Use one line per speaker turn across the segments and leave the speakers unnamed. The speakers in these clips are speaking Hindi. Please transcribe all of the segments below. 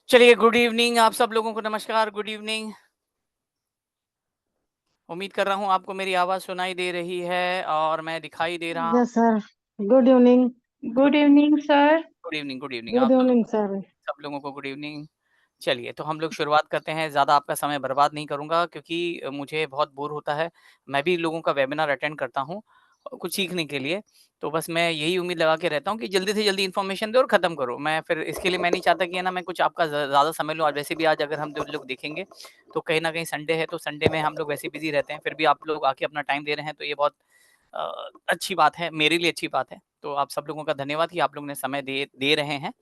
चलिए, गुड इवनिंग आप सब लोगों को नमस्कार, गुड इवनिंग। उम्मीद कर रहा हूँ आपको मेरी आवाज़ सुनाई दे रही है और मैं दिखाई दे रहा
yes sir. Good evening.
Good
good evening sir.
Good evening
good
आप
इवनिंग सर।
सब लोगों को गुड इवनिंग। चलिए, तो हम लोग शुरुआत करते हैं, ज़्यादा आपका समय बर्बाद नहीं करूँगा क्योंकि मुझे बहुत बोर होता है। मैं भी लोगों का वेबिनार अटेंड करता हूँ कुछ सीखने के लिए, तो बस मैं यही उम्मीद लगा के रहता हूँ कि जल्दी से जल्दी इन्फॉर्मेशन दो और ख़त्म करो। मैं फिर इसके लिए मैं नहीं चाहता कि है ना मैं कुछ आपका ज़्यादा समय लूँ और वैसे भी आज अगर हम 2 लोग देखेंगे, तो कहीं न कहीं संडे है, तो संडे में हम लोग वैसे बिज़ी रहते हैं, फिर भी आप लोग आके अपना टाइम दे रहे हैं, तो ये बहुत अच्छी बात है, मेरे लिए अच्छी बात है। तो आप सब लोगों का धन्यवाद कि आप लोगों ने समय दे दे रहे हैं।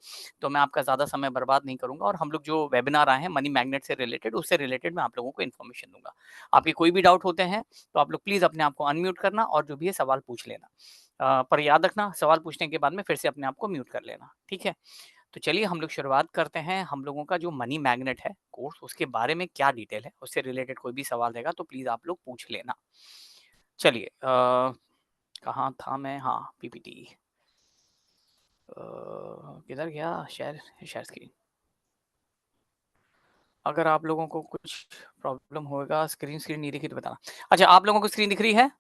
तो मैं आपका ज़्यादा समय बर्बाद नहीं करूँगा और हम लोग जो वेबिनार आए हैं मनी मैग्नेट से रिलेटेड, उससे रिलेटेड मैं आप लोगों को इन्फॉर्मेशन दूँगा। आपके कोई भी डाउट होते हैं, तो आप लोग प्लीज़ अपने आप को अनम्यूट करना और जो भी है सवाल पूछ लेना। पर याद रखना सवाल पूछने के बाद में फिर से अपने आप को म्यूट कर लेना, ठीक है? तो चलिए हम लोग शुरुआत करते हैं। हम लोगों का जो मनी मैग्नेट है कोर्स, उसके बारे में क्या डिटेल है, उससे रिलेटेड कोई भी सवाल रहेगा तो प्लीज़ आप लोग पूछ लेना। चलिए कहाँ था मैं? हाँ, पीपीटी किधर गया? Share share screen. अगर आप लोगों को कुछ प्रॉब्लम होगा, स्क्रीन नहीं दिखी तो बताना। अच्छा, आप लोगों को स्क्रीन दिख रही है?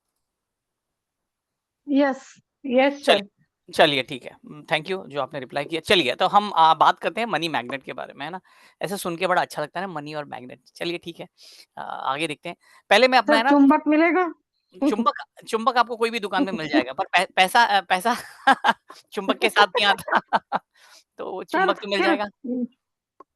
यस।
Yes sir.
चलिए ठीक है। थैंक यू जो आपने रिप्लाई किया। चलिए तो हम बात करते हैं मनी मैग्नेट के बारे में, है ना? ऐसे सुन के बड़ा अच्छा लगता है ना मनी और मैग्नेट। चलिए ठीक है। आगे देखते हैं। पहले मैं अपना
सर
है ना
चुंबक मिलेगा?
चुंबक चुंबक आपको कोई भी दुकान में मिल जाएगा, पर पैसा चुंबक के साथ नहीं आता। तो
सर
चुंबक तो मिल
फिर
जाएगा।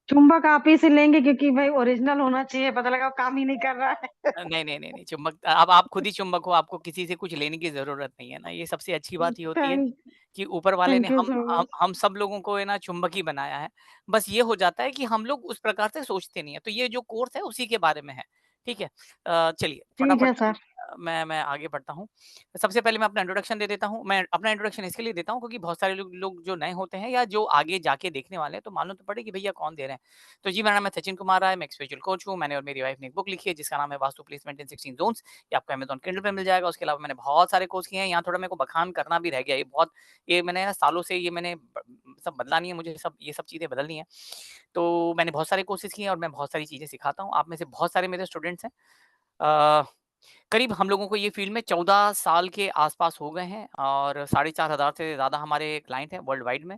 चुंबक आप ही से लेंगे क्योंकि भाई ओरिजिनल होना चाहिए, पता लगा वो काम ही नहीं कर रहा है।
नहीं, चुंबक अब आप खुद ही चुंबक हो, आपको किसी से कुछ लेने की ज़रूरत नहीं है ना, ये सबसे अच्छी बात ये होती है
थैंक
कि ऊपर वाले ने
थैंक यू सो मच।
हम सब लोगों को है ना चुंबक ही बनाया है। बस ये हो जाता है कि हम लोग उस प्रकार से सोचते नहीं है, तो ये जो कोर्स है उसी के बारे में है, ठीक है? चलिए
ठीक है
फटाफट
सर।
मैं आगे बढ़ता हूँ। सबसे पहले मैं अपना इंट्रोडक्शन दे देता हूँ। मैं अपना इंट्रोडक्शन इसके लिए देता हूँ क्योंकि बहुत सारे लोग लोग जो नए होते हैं या जो आगे जाके देखने वाले हैं, तो मालूम तो पड़े कि भैया कौन दे रहे हैं। तो जी, मेरा नाम है सचिन कुमार राय, मैं एक स्पिरिचुअल कोच हूँ। मैंने और मेरी वाइफ ने एक बुक लिखी है जिसका नाम है वास्तु प्लेसमेंट इन 16 ज़ोन्स। ये आपको अमेज़न किंडल पे मिल जाएगा। उसके अलावा मैंने बहुत सारे कोर्स किए हैं। यहाँ थोड़ा मेरे को बखान करना भी रह गया। ये मैंने ना सालों से ये मैंने सब बदला नहीं है, मुझे सब ये सब चीज़ें बदलनी है। तो मैंने बहुत सारे कोर्सेज़ किए हैं और मैं बहुत सारी चीज़ें सिखाता हूँ। आप में से बहुत सारे मेरे स्टूडेंट्स हैं। अ, करीब हम लोगों को ये फ़ील्ड में 14 साल के आस-पास हो गए हैं और 4500 से ज़्यादा हमारे क्लाइंट हैं वर्ल्ड वाइड में।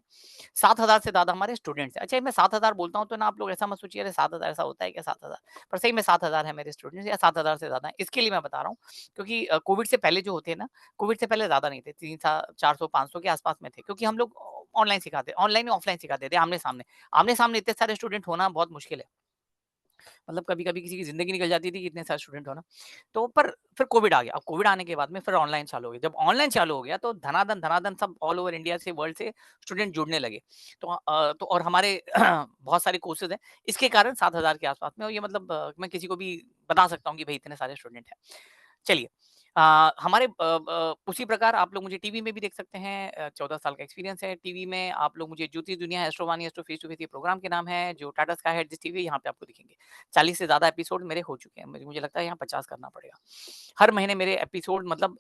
7,000 से ज़्यादा हमारे स्टूडेंट्स हैं। अच्छा, ये मैं 7,000 बोलता हूँ तो ना आप लोग ऐसा मत सोचिए अरे 7,000 ऐसा होता है क्या 7,000? पर सही में 7,000 है मेरे स्टूडेंट्स या 7,000 से ज़्यादा हैं। इसके लिए मैं बता रहा हूँ क्योंकि कोविड से पहले जो होते हैं ना, कोविड से पहले ज़्यादा नहीं थे। 3 सा 400 500 के आस-पास में थे क्योंकि हम लोग ऑनलाइन सिखाते ऑनलाइन या ऑफलाइन सिखाते थे आमने-सामने। आमने-सामने इतने सारे स्टूडेंट होना बहुत मुश्किल है। मतलब कभी-कभी किसी की ज़िंदगी निकल जाती थी कि इतने सारे स्टूडेंट हो ना। तो पर फिर कोविड आ गया। अब कोविड आने के बाद में फिर ऑनलाइन चालू हो गया। जब ऑनलाइन चालू हो गया तो धनाधन सब ऑल ओवर इंडिया से वर्ल्ड से स्टूडेंट जुड़ने लगे। तो और हमारे बहुत सारे कोर्सेज़ हैं। इसके कारण 7,000 के आस-पास में और ये मतलब मैं किसी को भी बता सकता हूँ कि भई इतने सारे स्टूडेंट हैं। चलिए हमारे उसी प्रकार आप लोग मुझे टीवी में भी देख सकते हैं 14 साल का एक्सपीरियंस है टीवी में आप लोग मुझे ज्योतिष दुनिया एस्ट्रोवानी एस्ट्रो फेस टू फेस ये प्रोग्राम के नाम है जो टाटा स्काई है जिस टीवी यहाँ पे आपको दिखेंगे 40 से ज़्यादा एपिसोड मेरे हो चुके हैं मुझे लगता है यहाँ 50 करना पड़ेगा हर महीने मेरे एपिसोड मतलब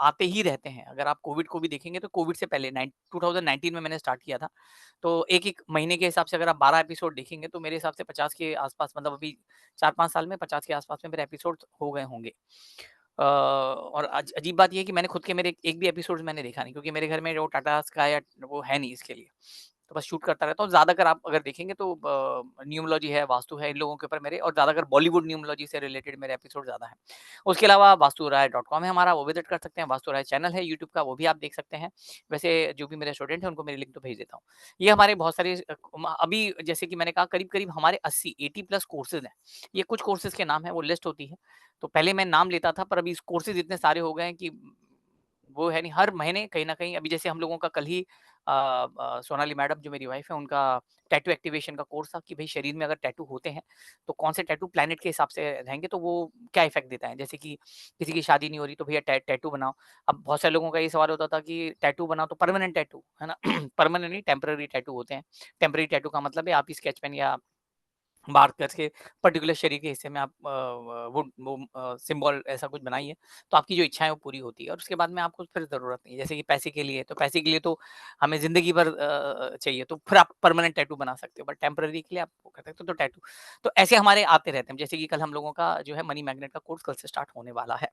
आते ही रहते हैं अगर आप कोविड को भी देखेंगे तो कोविड से पहले 2019 में मैंने स्टार्ट किया था तो एक महीने के हिसाब से अगर आप 12 एपिसोड देखेंगे तो मेरे हिसाब से 50 के आसपास मतलब अभी 4-5 साल में 50 के आसपास में मेरे एपिसोड हो गए होंगे और अजीब बात ये है कि मैंने खुद के मेरे एक भी एपिसोड्स मैंने देखा नहीं क्योंकि मेरे घर में जो टाटा स्काई या वो है नहीं इसके लिए। तो बस शूट करता रहता हूँ। ज़्यादातर आप अगर देखेंगे तो न्यूमरोलॉजी है, वास्तु है, इन लोगों के ऊपर मेरे और ज़्यादातर बॉलीवुड न्यूमरोलॉजी से रिलेटेड मेरे एपिसोड ज़्यादा हैं। उसके अलावा वास्तुराय.com है हमारा, वो विज़िट कर सकते हैं। वास्तुराय चैनल है यूट्यूब का, वो भी आप देख सकते हैं। वैसे जो भी मेरे स्टूडेंट हैं, उनको मेरी लिंक तो भेज देता हूँ। ये हमारे बहुत सारे अभी जैसे कि मैंने कहा करीब-करीब हमारे 80 प्लस कोर्सेज़ हैं। ये कुछ कोर्सेज़ के नाम हैं, वो लिस्ट होती है। तो पहले मैं नाम लेता था पर अभी कोर्सेज़ इतने सारे हो गए हैं कि वो है नहीं, हर महीने कहीं न कहीं अभी जैसे हम लोगों का कल ही सोनाली मैडम जो मेरी वाइफ़ है उनका टैटू एक्टिवेशन का कोर्स था कि भई शरीर में अगर टैटू होते हैं, तो कौन से टैटू प्लैनेट के हिसाब से रहेंगे तो वो क्या इफ़ेक्ट देता है। जैसे कि किसी की शादी नहीं हो रही तो भैया टैटू बनाओ। अब बहुत सारे लोगों का ये सवाल होता था कि टैटू बनाओ तो परमानेंट टैटू, है ना? परमानेंट नहीं टेम्परेरी टैटू होते हैं। टेम्परेरी टैटू का मतलब है आप ही स्केच पेन या मार्क करके पर्टिकुलर शरीर के हिस्से में आप वो सिंबल ऐसा कुछ बनाइए, तो आपकी जो इच्छा है वो पूरी होती है और उसके बाद में आपको फिर ज़रूरत नहीं है। जैसे कि पैसे के लिए, तो पैसे के लिए तो हमें ज़िंदगी भर चाहिए, तो फिर आप परमानेंट टैटू बना सकते हो, बट टेम्परेरी के लिए आप वो कर सकते हो तो टैटू। तो ऐसे हमारे आते रहते हैं, जैसे कि कल हम लोगों का जो है मनी मैग्नेट का कोर्स कल से स्टार्ट होने वाला है।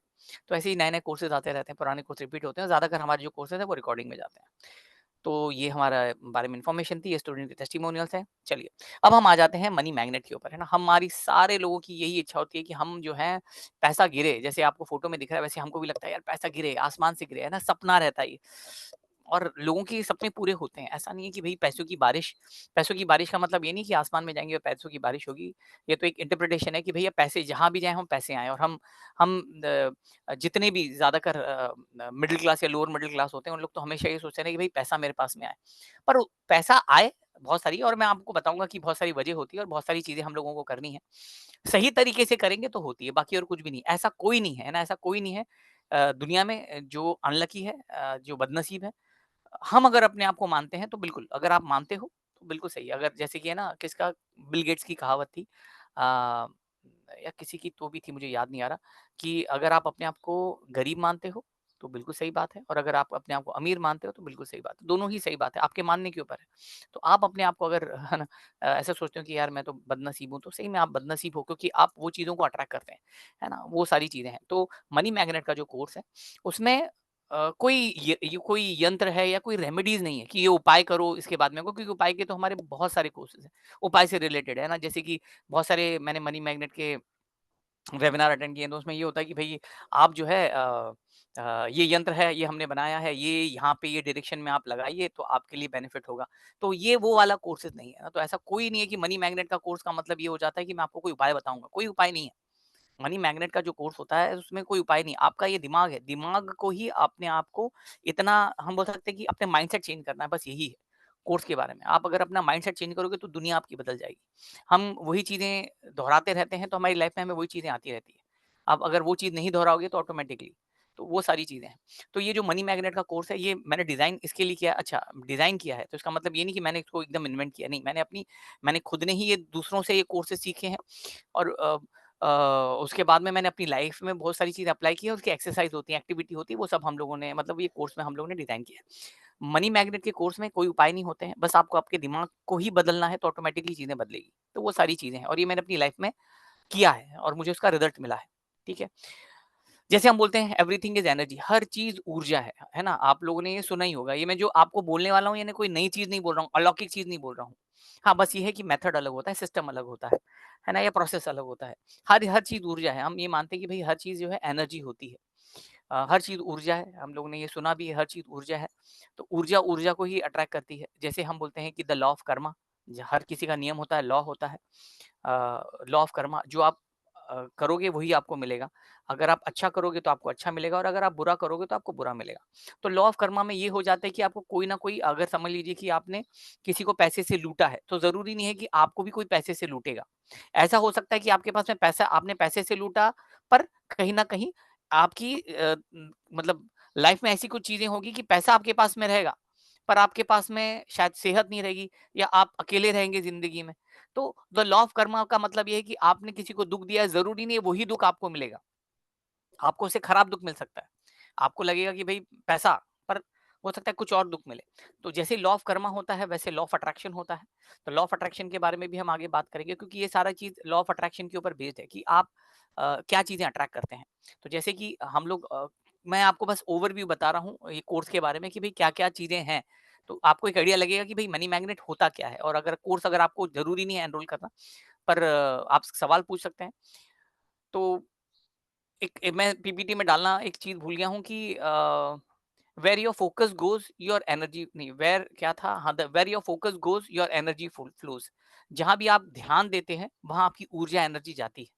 तो ऐसे ही नए-नए कोर्सेज़ आते रहते हैं, पुराने कोर्स रिपीट होते हैं, ज़्यादातर हमारे जो कोर्सेज़ हैं वो रिकॉर्डिंग में जाते हैं। तो ये हमारा बारे में इन्फॉर्मेशन थी, ये स्टूडेंट के टेस्टिमोनियल्स हैं। चलिए, अब हम आ जाते हैं मनी मैग्नेट के ऊपर, है ना? हमारी सारे लोगों की यही इच्छा होती है कि हम जो है पैसा गिरे, जैसे आपको फ़ोटो में दिख रहा है वैसे हमको भी लगता है यार पैसा गिरे, आसमान से गिरे, है ना? सपना रहता है ये। और लोगों के सपने पूरे होते हैं। ऐसा नहीं है कि भई पैसों की बारिश का मतलब ये नहीं कि आसमान में जाएँगे और पैसों की बारिश होगी। ये तो एक इंटरप्रिटेशन है कि भैया पैसे जहाँ भी जाएँ हम पैसे आएँ और हम जितने भी ज़्यादातर मिडल क्लास या लोअर मिडल क्लास होते हैं, उन लोग तो हमेशा ये सोचते हैं ना कि भई पैसा मेरे पास में आए। पर पैसा आए बहुत सारी और मैं आपको बताऊँगा कि बहुत सारी वजह होती है और बहुत सारी चीज़ें हम लोगों को करनी है। सही तरीके से करेंगे तो होती है, बाकी और कुछ भी नहीं। ऐसा कोई नहीं है ना, ऐसा कोई नहीं है दुनिया में जो अनलकी है जो बदनसीब है। हम अगर अपने आप को मानते हैं तो बिल्कुल, अगर आप मानते हो तो बिल्कुल सही है। अगर जैसे कि है ना किसका बिल गेट्स की कहावत थी या किसी की तो भी थी मुझे याद नहीं आ रहा कि अगर आप अपने आप को गरीब मानते हो तो बिल्कुल सही बात है और अगर आप अपने आप को अमीर मानते हो तो बिल्कुल सही बात है। दोनों ही सही बात है, आपके मानने के ऊपर है। तो आप अपने आप को अगर है ना ऐसा सोचते हो कि यार मैं तो बदनसीब हूँ, तो सही में आप बदनसीब हो क्योंकि आप वो चीज़ों को अट्रैक्ट करते हैं, है ना? वो सारी चीज़ें हैं। तो मनी मैग्नेट का जो कोर्स है उसमें कोई ये कोई यंत्र है या कोई रेमेडीज़ नहीं है कि ये उपाय करो इसके बाद में होगा क्योंकि उपाय के तो हमारे बहुत सारे कोर्सेज़ हैं। उपाय से रिलेटेड है ना, जैसे कि बहुत सारे मैंने मनी मैग्नेट के वेबिनार अटेंड किए हैं तो उसमें ये होता है कि भई आप जो है ये यंत्र है, ये हमने बनाया है, ये यहाँ पे ये डायरेक्शन में आप लगाइए तो आपके लिए बेनिफिट होगा। तो ये वो वाला कोर्सेज़ नहीं है ना, तो ऐसा कोई नहीं है कि मनी मैग्नेट का कोर्स का मतलब ये हो जाता है कि मैं आपको कोई उपाय बताऊँगा, कोई उपाय नहीं है। मनी मैग्नेट का जो कोर्स होता है उसमें कोई उपाय नहीं, आपका ये दिमाग है, दिमाग को ही अपने आप को इतना हम बोल सकते हैं कि अपने माइंडसेट चेंज करना है, बस यही है कोर्स के बारे में। आप अगर अपना माइंडसेट चेंज करोगे तो दुनिया आपकी बदल जाएगी। हम वही चीज़ें दोहराते रहते हैं तो हमारी लाइफ में हमें वही चीज़ें आती रहती है। आप अगर वो चीज़ नहीं दोहराओगे तो ऑटोमैटिकली तो वो सारी चीज़ें हैं। तो ये जो मनी मैग्नेट का कोर्स है ये मैंने डिज़ाइन इसके लिए किया अच्छा डिज़ाइन किया है तो इसका मतलब ये नहीं कि मैंने इसको एकदम इन्वेंट किया, नहीं मैंने खुद ने ही ये दूसरों से ये कोर्सेज़ सीखे हैं और अ, उसके बाद में मैंने अपनी लाइफ में बहुत सारी चीज़ें अप्लाई की है, उसकी एक्सरसाइज़ होती है, एक्टिविटी होती है, वो सब हम लोगों ने मतलब ये कोर्स में हम लोगों ने डिज़ाइन किया है। मनी मैग्नेट के कोर्स में कोई उपाय नहीं होते हैं, बस आपको आपके दिमाग को ही बदलना है तो ऑटोमैटिकली चीज़ें बदलेगी। तो वो सारी चीज़ें हैं और ये मैंने अपनी लाइफ में किया है और मुझे उसका रिज़ल्ट मिला है। ठीक है? जैसे हम बोलते हैं एवरीथिंग इज़ एनर्जी, हर चीज़ ऊर्जा है ना? आप लोगों ने ये सुना ही होगा, ये मैं जो आपको बोलने वाला हूँ, ये कोई नई चीज़ नहीं बोल रहा हूँ, अलौकिक चीज़ नहीं बोल रहा हूँ। हाँ, बस ये है कि मेथड अलग होता है, सिस्टम अलग होता है ना? या प्रोसेस अलग होता है। हर हर चीज़ ऊर्जा है, हम ये मानते हैं कि भई हर चीज़ जो है एनर्जी होती है। हर चीज़ ऊर्जा है, हम लोगों ने ये सुना भी है, हर चीज़ ऊर्जा है। तो ऊर्जा ऊर्जा को ही अट्रैक्ट करती है। जैसे हम बोलते हैं कि द लॉ ऑफ कर्मा, हर किसी का नियम होता है, लॉ होता है। लॉ ऑफ कर्मा जो आप करोगे वही आपको मिलेगा। अगर आप अच्छा करोगे तो आपको अच्छा मिलेगा और अगर आप बुरा करोगे तो आपको बुरा मिलेगा। तो लॉ ऑफ कर्मा में ये हो जाता है कि आपको कोई ना कोई अगर समझ लीजिए कि आपने किसी को पैसे से लूटा है, तो ज़रूरी नहीं है कि आपको भी कोई पैसे से लूटेगा। ऐसा हो सकता है कि आपके पास में पैसा आपने पैसे से लूटा पर कहीं न कहीं आपकी मतलब लाइफ में ऐसी कुछ चीज़ें होगी कि पैसा आपके पास में रहेगा, पर आपके पास में शायद सेहत नहीं रहेगी या आप अकेले रहेंगे ज़िंदगी में। तो द लॉ ऑफ कर्मा का मतलब ये है कि आपने किसी को दुःख दिया है, ज़रूरी नहीं है वही दुःख आपको मिलेगा। आपको उससे खराब दुःख मिल सकता है। आपको लगेगा कि भई पैसा, पर हो सकता है कुछ और दुःख मिले। तो जैसे लॉ ऑफ कर्मा होता है, वैसे लॉ ऑफ अट्रैक्शन होता है। तो लॉ ऑफ अट्रैक्शन के बारे में भी हम आगे बात करेंगे क्योंकि ये सारा चीज़ लॉ ऑफ अट्रैक्शन के ऊपर बेस्ड है कि आप क्या चीज़ें अट्रैक्ट करते हैं। तो जैसे कि हम लोग मैं आपको बस ओवरव्यू बता रहा हूँ ये कोर्स के बारे में कि भई क्या-क्या चीज़ें हैं। तो आपको एक आइडिया लगेगा कि भई मनी मैग्नेट होता क्या है? और अगर कोर्स अगर आपको ज़रूरी नहीं है एनरोल करना, पर आप सवाल पूछ सकते हैं। तो मैं पीपीटी में डालना एक चीज़ भूल गया हूँ कि where your focus goes your energy नहीं वेयर क्या था? हाँ, the where your focus goes your energy flows. जहाँ भी आप ध्यान देते हैं, वहाँ आपकी ऊर्जा एनर्जी जाती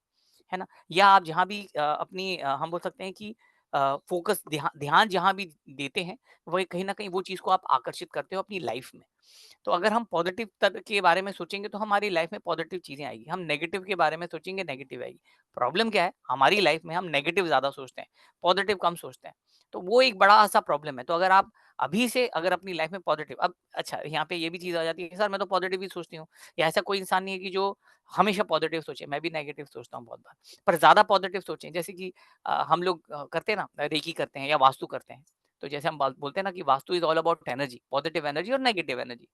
है ना? या आप जहाँ भी अपनी हम बोल सकते हैं कि फोकस ध्यान जहाँ भी देते हैं, वही कहीं न कहीं वो चीज़ को आप आकर्षित करते हो अपनी लाइफ़ में। तो अगर हम पॉजिटिव के बारे में सोचेंगे तो हमारी लाइफ में पॉजिटिव चीजें आएगी, हम नेगेटिव के बारे में सोचेंगे नेगेटिव आएगी। प्रॉब्लम क्या है, हमारी लाइफ में हम नेगेटिव ज्यादा सोचते हैं, पॉजिटिव कम सोचते हैं। तो वो एक बड़ा सा प्रॉब्लम है। तो अगर आप अभी से अगर अपनी लाइफ में पॉजिटिव, अब अच्छा यहाँ पे ये भी चीज़ आ जाती है कि सर मैं तो पॉजिटिव ही सोचती हूँ, या ऐसा कोई इंसान नहीं है कि जो हमेशा पॉजिटिव सोचे, मैं भी नेगेटिव सोचता हूँ बहुत बार। पर ज़्यादा पॉजिटिव सोचें, जैसे कि हम लोग करते हैं ना, रेकी करते हैं या वास्तु करते हैं। तो जैसे हम बोलते हैं ना कि vastu is all about energy, positive energy और नेगेटिव एनर्जी।